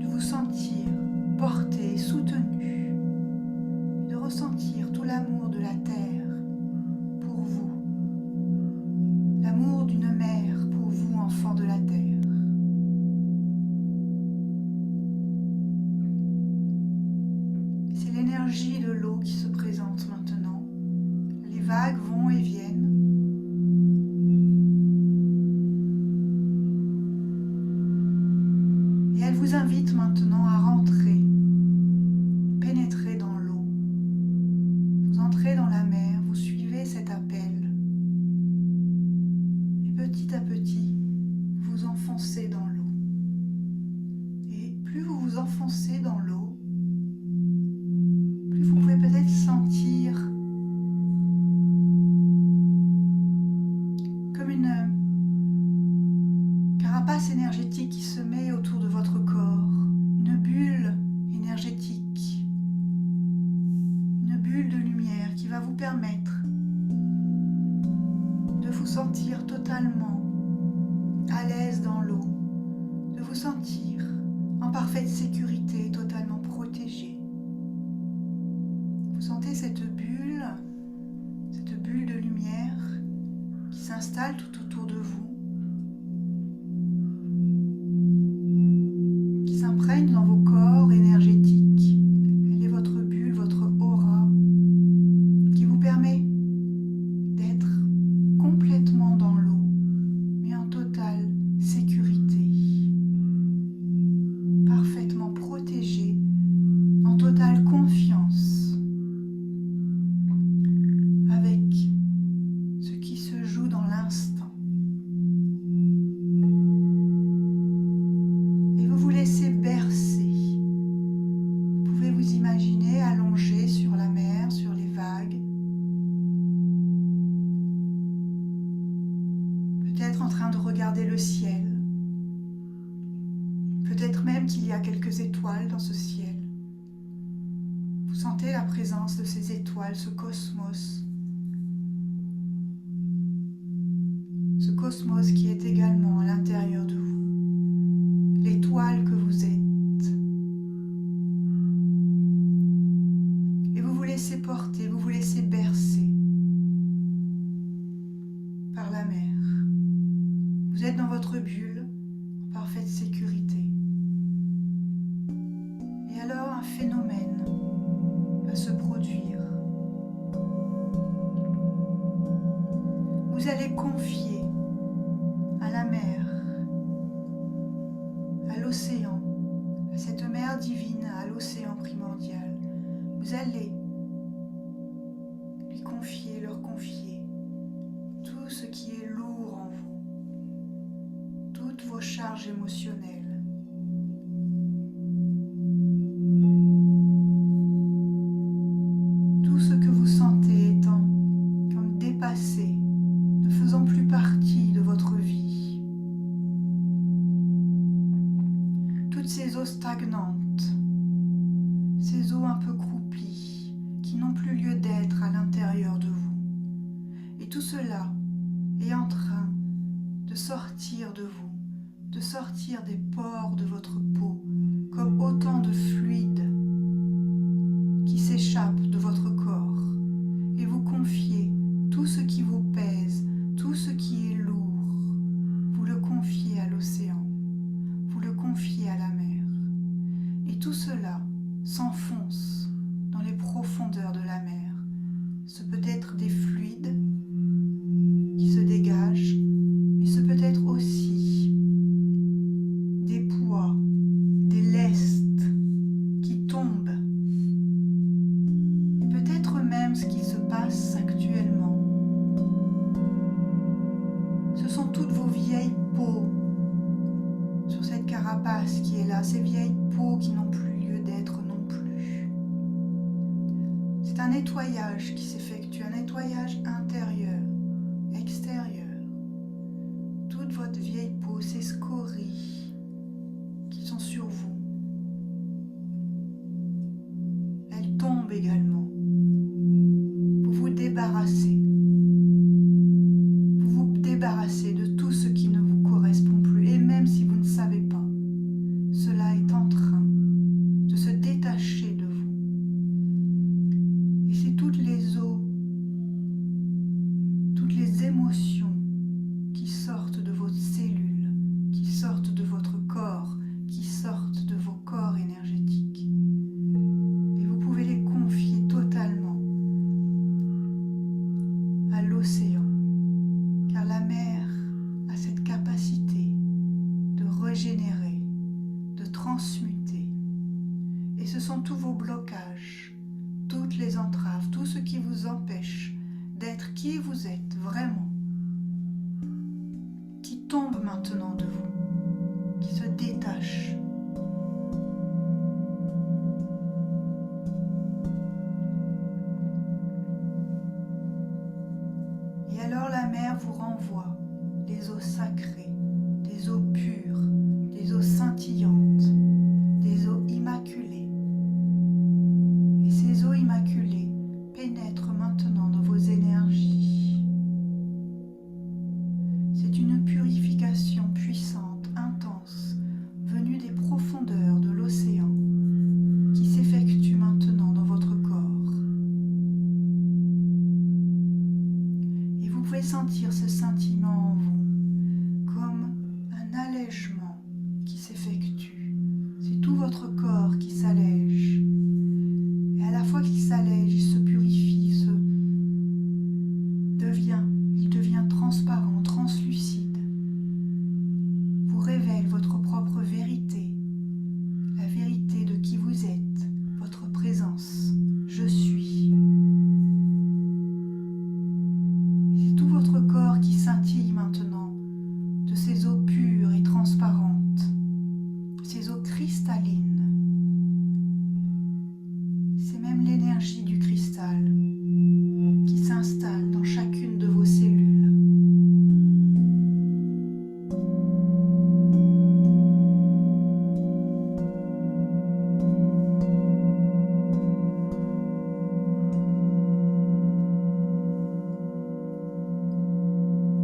de vous sentir porté, soutenu, de ressentir tout l'amour de la terre pour vous, l'amour d'une mère pour vous, enfant de la terre. C'est l'énergie de l'eau qui se présente maintenant. Les vagues vont et viennent. Et elle vous invite maintenant à rentrer, pénétrer dans l'eau. Vous entrez dans la mer, vous suivez cet appel. Et petit à petit, vous vous enfoncez dans l'eau. Et plus vous vous enfoncez dans l'eau, plus vous pouvez peut-être sentir comme une carapace énergétique qui se met autour de votre corps, une bulle énergétique, une bulle de lumière qui va vous permettre de vous sentir totalement à l'aise dans l'eau, de vous sentir en parfaite sécurité, totalement protégé. Vous sentez cette bulle de lumière qui s'installe tout autour de vous, qui s'imprègne dans vos corps énergétiques. Elle est votre bulle, votre aura, qui vous permet d'être complètement dans l'eau, mais en totale sécurité, parfaitement protégé, en totale confiance. imaginez allongé sur la mer, sur les vagues. Peut-être en train de regarder le ciel. Peut-être même qu'il y a quelques étoiles dans ce ciel. Vous sentez la présence de ces étoiles, ce cosmos. Ce cosmos qui est également à l'intérieur de vous. L'étoile que vous êtes. Et vous vous laissez porter, vous vous laissez bercer par la mer. Vous êtes dans votre bulle, en parfaite sécurité. Et alors un phénomène va se produire. Vous allez confier à la mer, à l'océan, à cette mer divine, à l'océan primordial. Vous allez lui confier, leur confier tout ce qui est lourd en vous, toutes vos charges émotionnelles. Tout ce que vous sentez étant comme dépassé, ne faisant plus partie de votre vie. Toutes ces eaux stagnantes, ces eaux un peu croupies, qui n'ont plus lieu d'être à l'intérieur de vous. Et tout cela est en train de sortir de vous, de sortir des pores de votre peau, comme autant de fluides qui s'échappent de votre corps. Et vous confiez tout ce qui vous pèse, tout ce qui est lourd, vous le confiez à l'océan, vous le confiez à la mer. Et tout cela s'enfonce dans les profondeurs de la mer. Ce peut être des fluides qui se dégagent, mais ce peut être aussi des poids, des lestes qui tombent. Et peut-être même ce qui se passe actuellement. Ce sont toutes vos vieilles peaux sur cette carapace qui est là, ces vieilles peaux qui n'ont plus lieu d'être non plus. C'est un nettoyage qui s'effectue, un nettoyage intérieur, extérieur. Toute votre vieille peau, ces scories qui sont sur vous, elles tombent également. Vous vous débarrassez. Vous vous débarrassez de tout ce qui ne vous correspond plus. Et même si vous ne savez pas, cela est en train de se détacher de vous. Et c'est toutes les eaux, toutes les émotions qui sortent de vos cellules, qui sortent de votre corps, qui sortent de vos corps énergétiques. Et vous pouvez les confier totalement à l'océan, car la mer a cette capacité de régénérer, de transmuter. Et ce sont tous vos blocages, toutes les entraves, tout ce qui vous empêche d'être qui vous êtes vraiment, qui tombe maintenant de vous, qui se détache. Et alors la mer vous renvoie des eaux sacrées, des eaux pures, des eaux scintillantes, des eaux immaculées. Et ces eaux immaculées pénètrent maintenant dans vos énergies. C'est une purification puissante, intense, venue des profondeurs de l'océan, qui s'effectue maintenant dans votre corps. Et vous pouvez sentir ce sentiment en vous, comme un allègement qui s'effectue. C'est tout votre corps qui s'allège. Et à la fois qu'il s'allège, il se purifie, il devient transparent, translucide. Vous révèle votre propre vérité, la vérité de qui vous êtes, votre présence. Je suis. Et c'est tout votre corps qui scintille maintenant de ces eaux pures et transparentes, ces eaux cristallines, qui s'installe dans chacune de vos cellules.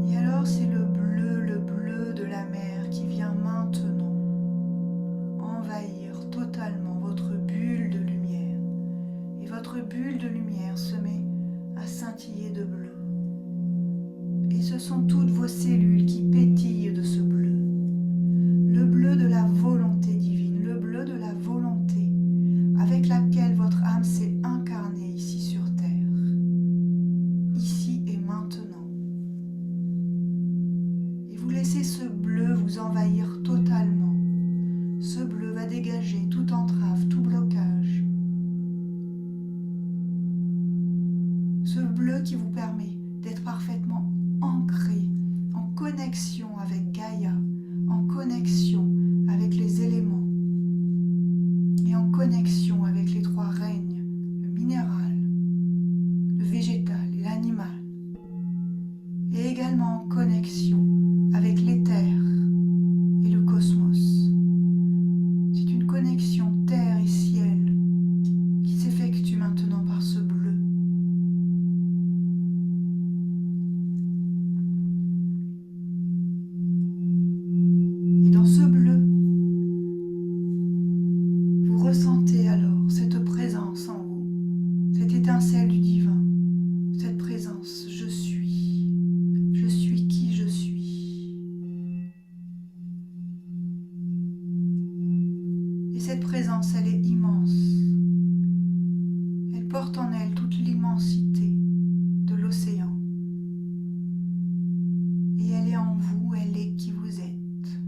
Et alors c'est le bleu de la mer qui vient maintenant envahir totalement votre bulle de lumière. Et votre bulle de lumière se met à scintiller de bleu. Et ce sont toutes vos cellules qui pétillent de ce bleu. Le bleu de la volonté divine, le bleu de la volonté avec laquelle votre âme s'est incarnée ici sur terre, ici et maintenant. Et vous laissez ce bleu vous envahir totalement. Ce bleu va dégager toute entrave, tout blocage. Ce bleu qui vous permet d'être parfaitement ancré, en connexion avec Gaïa, en connexion avec les éléments et en connexion avec les trois règnes, le minéral, le végétal et l'animal, et également en connexion avec l'éther et le cosmos. C'est une connexion terre et ciel qui s'effectue maintenant par ce bleu. Et dans ce bleu, vous ressentez alors cette présence en vous, cette étincelle du divin, cette présence, je suis qui je suis. Et cette présence, elle est immense. Elle porte en elle toute l'immensité de l'océan. Et elle est en vous, elle est qui vous êtes.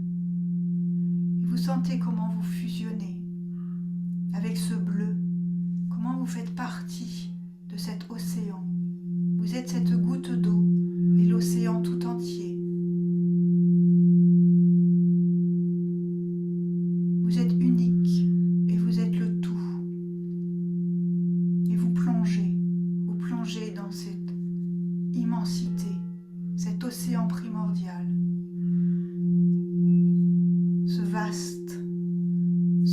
Et vous sentez comment vous fusionnez avec ce bleu, comment vous faites partie de cet océan. Vous êtes cette goutte d'eau et l'océan tout entier. Vous êtes unique et vous êtes le tout. Et vous plongez dans cette immensité, cet océan primordial, ce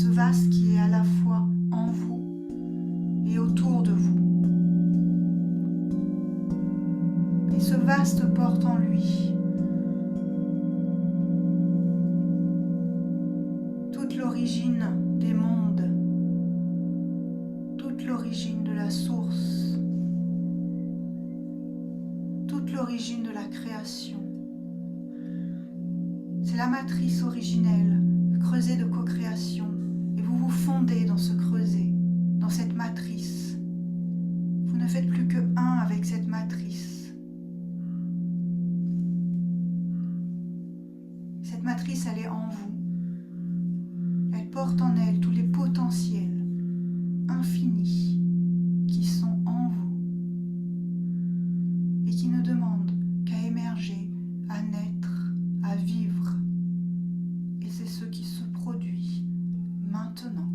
vaste qui est à la fois en vous et autour de vous. Et ce vaste porte en lui toute l'origine des mondes, toute l'origine de la source, toute l'origine de la création. C'est la matrice originelle, le creuset de co-création, et vous vous fondez dans ce creuset, dans cette matrice. Vous ne faites plus que un avec cette matrice. Cette matrice, elle est en vous. Elle porte en elle tous les potentiels infinis qui sont en vous et qui ne demandent qu'à émerger, à naître, à vivre. Et c'est ce qui se produit maintenant.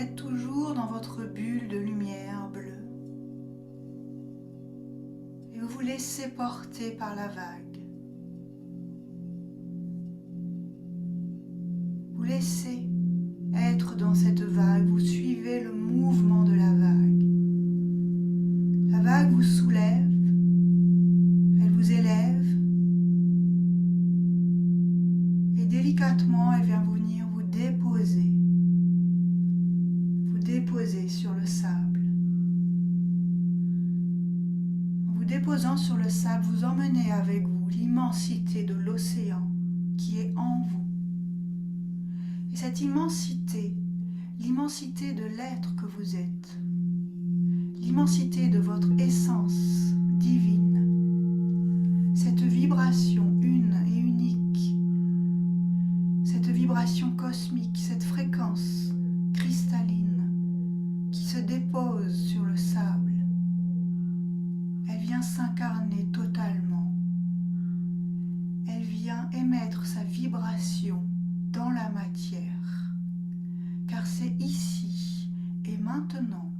êtes toujours dans votre bulle de lumière bleue et vous vous laissez porter par la vague. Vous laissez être dans cette vague, vous suivez le mouvement de la vague. La vague vous soulève, elle vous élève et délicatement elle vient venir vous déposer sur le sable. En vous déposant sur le sable, vous emmenez avec vous l'immensité de l'océan qui est en vous. Et cette immensité, l'immensité de l'être que vous êtes, l'immensité de votre essence divine, cette vibration une et unique, cette vibration cosmique, cette fréquence cristalline qui se dépose sur le sable, elle vient s'incarner totalement. Elle vient émettre sa vibration dans la matière, car c'est ici et maintenant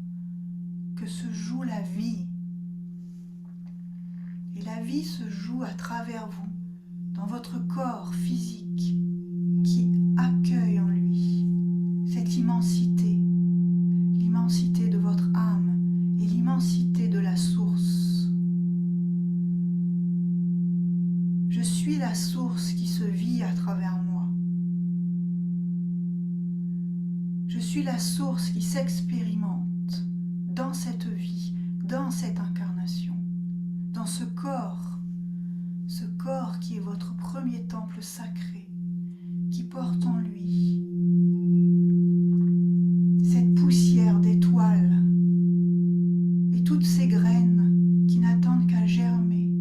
que se joue la vie. Et la vie se joue à travers vous, dans votre corps physique qui accueille en lui cette immensité, l'immensité de votre âme et l'immensité de la source. Je suis la source qui se vit à travers moi. Je suis la source qui s'expérimente dans cette vie, dans cette incarnation, dans ce corps qui est votre premier temple sacré, qui porte en lui cette poussière d'étoiles et toutes ces graines qui n'attendent qu'à germer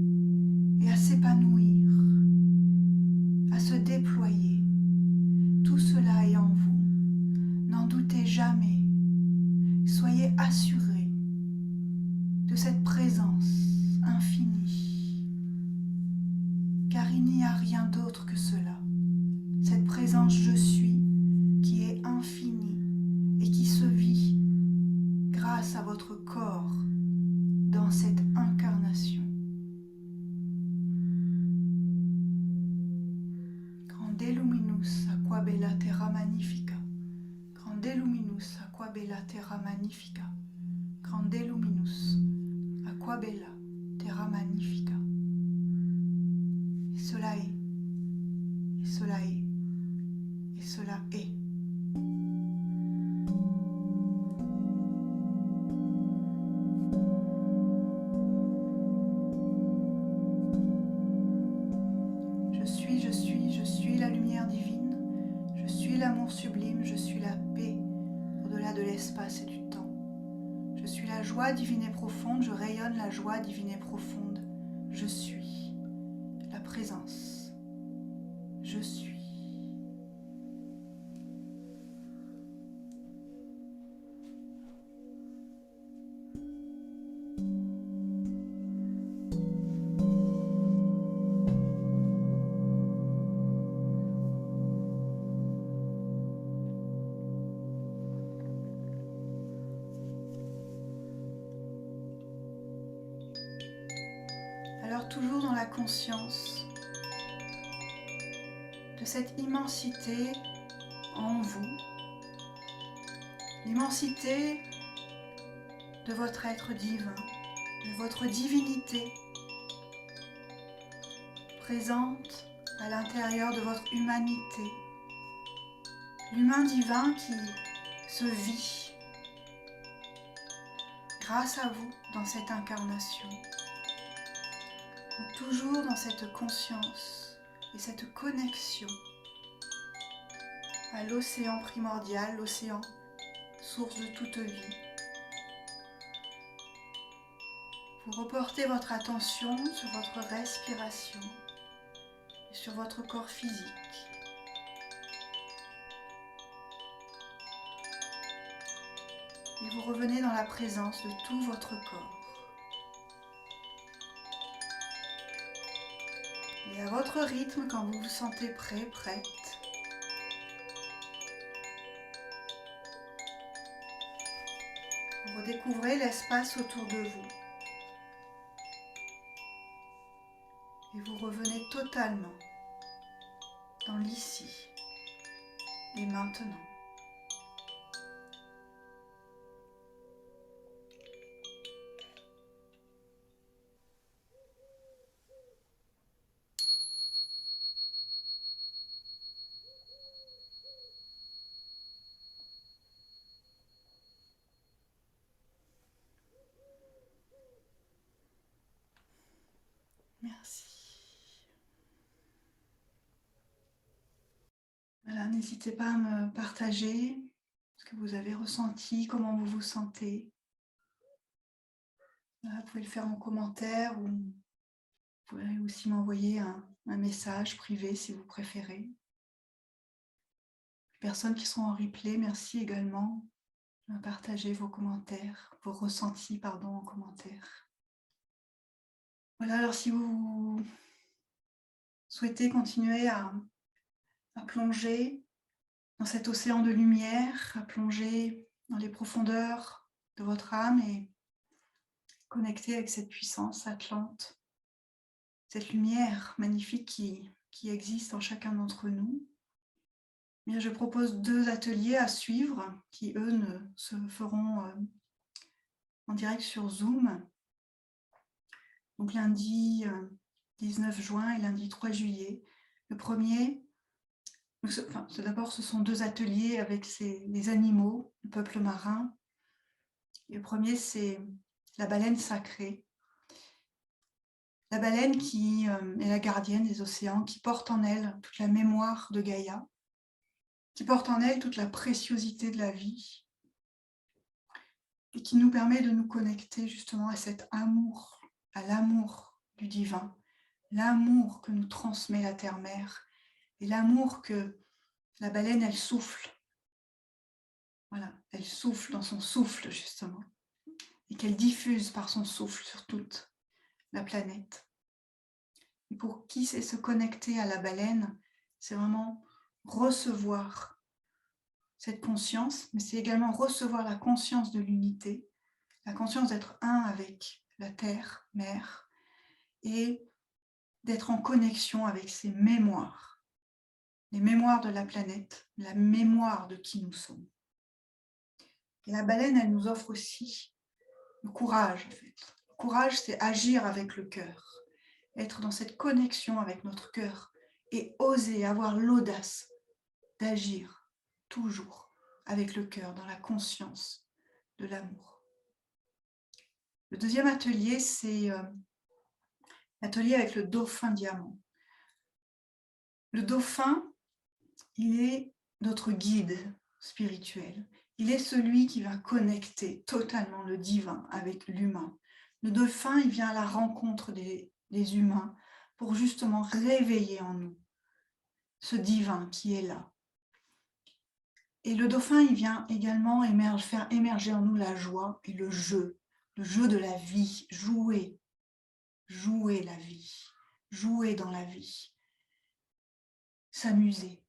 et à s'épanouir, à se déployer. Tout cela est en vous. N'en doutez jamais. Soyez assurés de cette présence infinie, car il n'y a rien d'autre que cela. Cette présence je suis qui est infinie et qui se vit grâce à votre corps dans cette incarnation. Grande luminus aqua bella terra magnifica. Grande luminus aqua bella terra magnifica. Grande luminus aqua bella terra magnifica. Et cela est, et cela est, et cela est. Je suis la lumière divine, je suis l'amour sublime, je suis la paix au-delà de l'espace et du temps. Je suis la joie divine et profonde, je rayonne la joie divine et profonde. Je suis la présence. Je suis. Alors toujours dans la conscience de cette immensité en vous, l'immensité de votre être divin, de votre divinité présente à l'intérieur de votre humanité, l'humain divin qui se vit grâce à vous dans cette incarnation. Donc, toujours dans cette conscience et cette connexion à l'océan primordial, l'océan source de toute vie. Vous reportez votre attention sur votre respiration et sur votre corps physique. Et vous revenez dans la présence de tout votre corps. Et à votre rythme, quand vous vous sentez prêt, prête, redécouvrez l'espace autour de vous. Et vous revenez totalement dans l'ici et maintenant. Merci. Voilà, n'hésitez pas à me partager ce que vous avez ressenti, comment vous vous sentez. Voilà, vous pouvez le faire en commentaire ou vous pouvez aussi m'envoyer un message privé si vous préférez. Les personnes qui sont en replay, merci également de partager vos commentaires, vos ressentis en commentaire. Voilà, alors si vous souhaitez continuer à plonger dans cet océan de lumière, à plonger dans les profondeurs de votre âme et connecter avec cette puissance atlante, cette lumière magnifique qui existe en chacun d'entre nous, eh bien, je propose 2 ateliers à suivre qui, eux, se feront en direct sur Zoom. Donc lundi 19 juin et lundi 3 juillet. Le premier, d'abord ce sont 2 ateliers avec les animaux, le peuple marin. Et le premier, c'est la baleine sacrée. La baleine qui est la gardienne des océans, qui porte en elle toute la mémoire de Gaïa, qui porte en elle toute la préciosité de la vie et qui nous permet de nous connecter justement à cet amour, à l'amour du divin, l'amour que nous transmet la terre-mère et l'amour que la baleine, elle souffle. Voilà, elle souffle dans son souffle justement et qu'elle diffuse par son souffle sur toute la planète. Et pour qui sait se connecter à la baleine, c'est vraiment recevoir cette conscience, mais c'est également recevoir la conscience de l'unité, la conscience d'être un avec la terre, mère, et d'être en connexion avec ses mémoires, les mémoires de la planète, la mémoire de qui nous sommes. Et la baleine, elle nous offre aussi le courage, en fait. Le courage, c'est agir avec le cœur, être dans cette connexion avec notre cœur et oser avoir l'audace d'agir toujours avec le cœur, dans la conscience de l'amour. Le deuxième atelier, c'est l'atelier avec le dauphin diamant. Le dauphin, il est notre guide spirituel. Il est celui qui va connecter totalement le divin avec l'humain. Le dauphin, il vient à la rencontre des humains pour justement réveiller en nous ce divin qui est là. Et le dauphin, il vient également faire émerger en nous la joie et le jeu de la vie, jouer la vie, jouer dans la vie, s'amuser,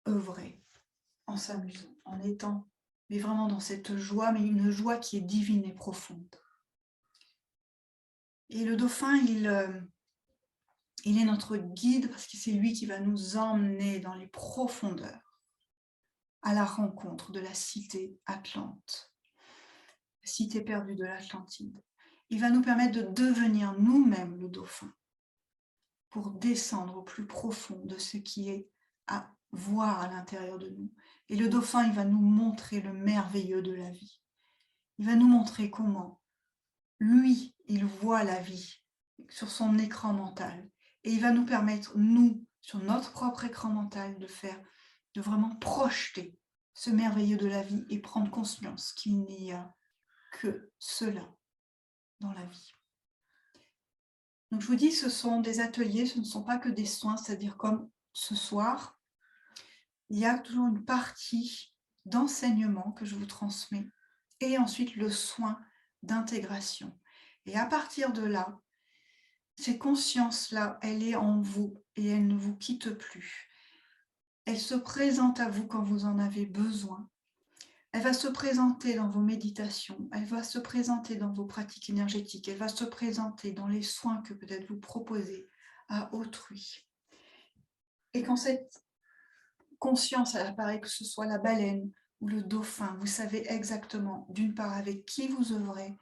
œuvrer, en s'amusant, en étant, mais vraiment dans cette joie, mais une joie qui est divine et profonde. Et le dauphin, il est notre guide parce que c'est lui qui va nous emmener dans les profondeurs, à la rencontre de la cité Atlante, la cité perdue de l'Atlantide. Il va nous permettre de devenir nous-mêmes le dauphin pour descendre au plus profond de ce qui est à voir à l'intérieur de nous. Et le dauphin, il va nous montrer le merveilleux de la vie. Il va nous montrer comment lui, il voit la vie sur son écran mental. Et il va nous permettre, nous, sur notre propre écran mental, de vraiment projeter ce merveilleux de la vie et prendre conscience qu'il n'y a que cela dans la vie. Donc je vous dis, ce sont des ateliers, ce ne sont pas que des soins, c'est-à-dire comme ce soir, il y a toujours une partie d'enseignement que je vous transmets et ensuite le soin d'intégration. Et à partir de là, cette conscience-là, elle est en vous et elle ne vous quitte plus. Elle se présente à vous quand vous en avez besoin Elle va se présenter dans vos méditations, elle va se présenter dans vos pratiques énergétiques, elle va se présenter dans les soins que peut-être vous proposez à autrui. Et quand cette conscience elle apparaît, que ce soit la baleine ou le dauphin, vous savez exactement, d'une part, avec qui vous œuvrez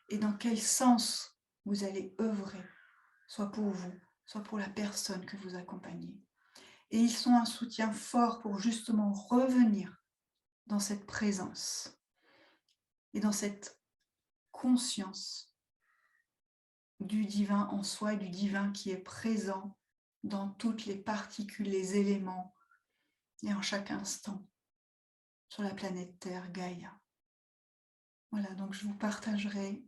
et dans quel sens vous allez œuvrer, soit pour vous, soit pour la personne que vous accompagnez. Et ils sont un soutien fort pour justement revenir dans cette présence et dans cette conscience du divin en soi et du divin qui est présent dans toutes les particules, les éléments et en chaque instant sur la planète Terre, Gaïa. Voilà, donc je vous partagerai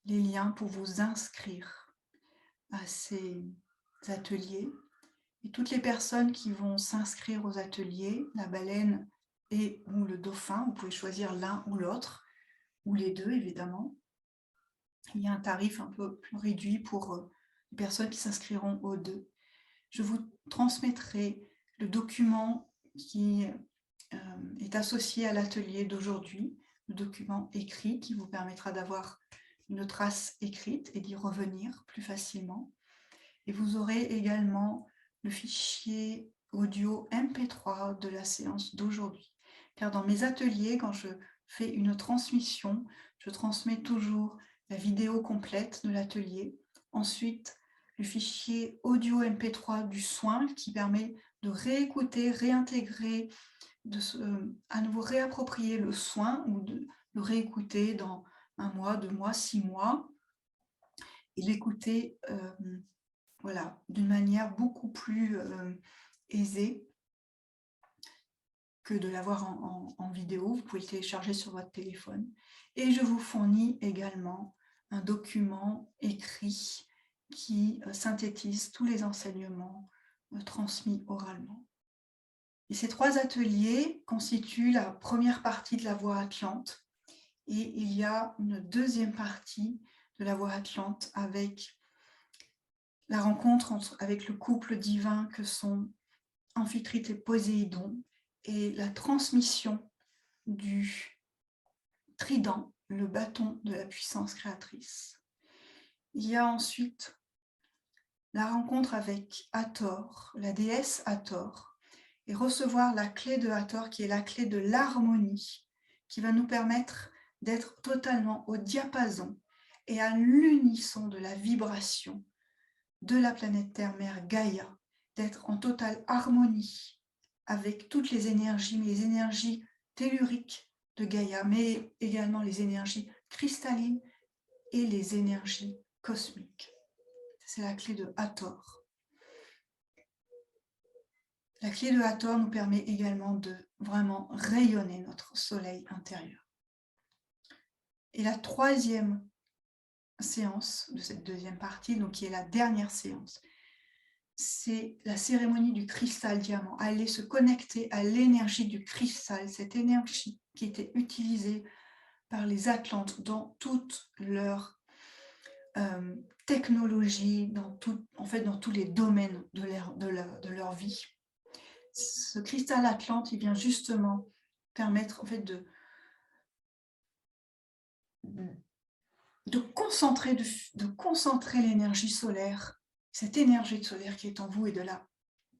les liens pour vous inscrire à ces ateliers. Et toutes les personnes qui vont s'inscrire aux ateliers, la baleine et ou le dauphin, vous pouvez choisir l'un ou l'autre, ou les deux évidemment. Il y a un tarif un peu plus réduit pour les personnes qui s'inscriront aux deux. Je vous transmettrai le document qui est associé à l'atelier d'aujourd'hui, le document écrit qui vous permettra d'avoir une trace écrite et d'y revenir plus facilement. Et vous aurez également le fichier audio MP3 de la séance d'aujourd'hui. Car dans mes ateliers, quand je fais une transmission, je transmets toujours la vidéo complète de l'atelier. Ensuite, le fichier audio MP3 du soin qui permet de réécouter, réintégrer, à nouveau réapproprier le soin ou de le réécouter dans 1 mois, 2 mois, 6 mois et l'écouter voilà, d'une manière beaucoup plus aisée que de l'avoir en vidéo. Vous pouvez le télécharger sur votre téléphone. Et je vous fournis également un document écrit qui synthétise tous les enseignements transmis oralement. Et ces 3 ateliers constituent la première partie de la Voie Atlante. Et il y a une deuxième partie de la Voie Atlante avec la rencontre avec le couple divin que sont Amphitrite et Poséidon et la transmission du trident, le bâton de la puissance créatrice. Il y a ensuite la rencontre avec Hathor, la déesse Hathor, et recevoir la clé de Hathor qui est la clé de l'harmonie, qui va nous permettre d'être totalement au diapason et à l'unisson de la vibration de la planète Terre-Mère Gaïa, d'être en totale harmonie avec toutes les énergies, mais les énergies telluriques de Gaïa, mais également les énergies cristallines et les énergies cosmiques. C'est la clé de Hathor. La clé de Hathor nous permet également de vraiment rayonner notre soleil intérieur. Et la troisième séance de cette deuxième partie, donc qui est la dernière séance, c'est la cérémonie du cristal diamant, aller se connecter à l'énergie du cristal, cette énergie qui était utilisée par les Atlantes dans toute leur technologie, en fait dans tous les domaines de leur vie. Ce cristal Atlante, il vient justement permettre en fait de concentrer l'énergie solaire, cette énergie solaire qui est en vous et de la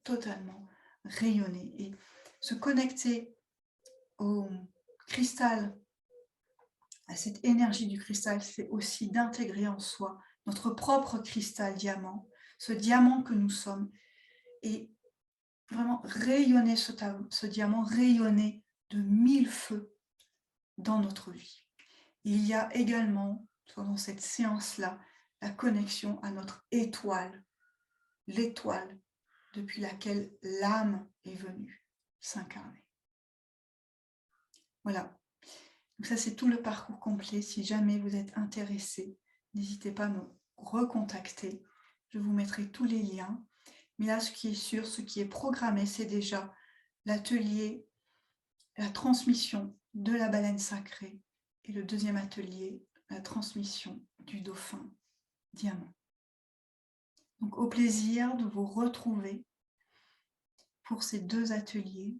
totalement rayonner et se connecter au cristal, à cette énergie du cristal, c'est aussi d'intégrer en soi notre propre cristal diamant, ce diamant que nous sommes, et vraiment rayonner ce diamant, rayonner de 1000 feux dans notre vie. Il y a également, dans cette séance-là, la connexion à notre étoile, l'étoile depuis laquelle l'âme est venue s'incarner. Voilà. Donc ça, c'est tout le parcours complet. Si jamais vous êtes intéressé, n'hésitez pas à me recontacter. Je vous mettrai tous les liens. Mais là, ce qui est sûr, ce qui est programmé, c'est déjà l'atelier, la transmission de la baleine sacrée et le deuxième atelier, la transmission du dauphin diamant. Donc, au plaisir de vous retrouver pour ces 2 ateliers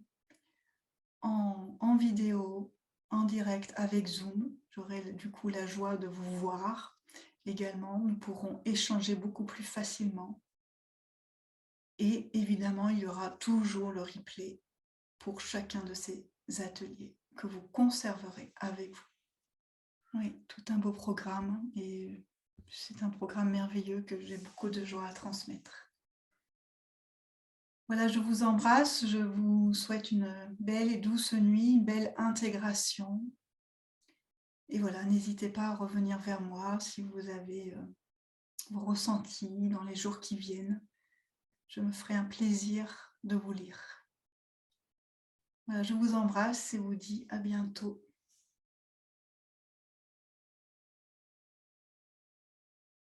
en vidéo en direct avec Zoom. J'aurai du coup la joie de vous voir également. Nous pourrons échanger beaucoup plus facilement. Et évidemment, il y aura toujours le replay pour chacun de ces ateliers que vous conserverez avec vous. Oui, tout un beau programme et c'est un programme merveilleux que j'ai beaucoup de joie à transmettre. Voilà, je vous embrasse, je vous souhaite une belle et douce nuit, une belle intégration. Et voilà, n'hésitez pas à revenir vers moi si vous avez vos ressentis dans les jours qui viennent. Je me ferai un plaisir de vous lire. Voilà, je vous embrasse et vous dis à bientôt.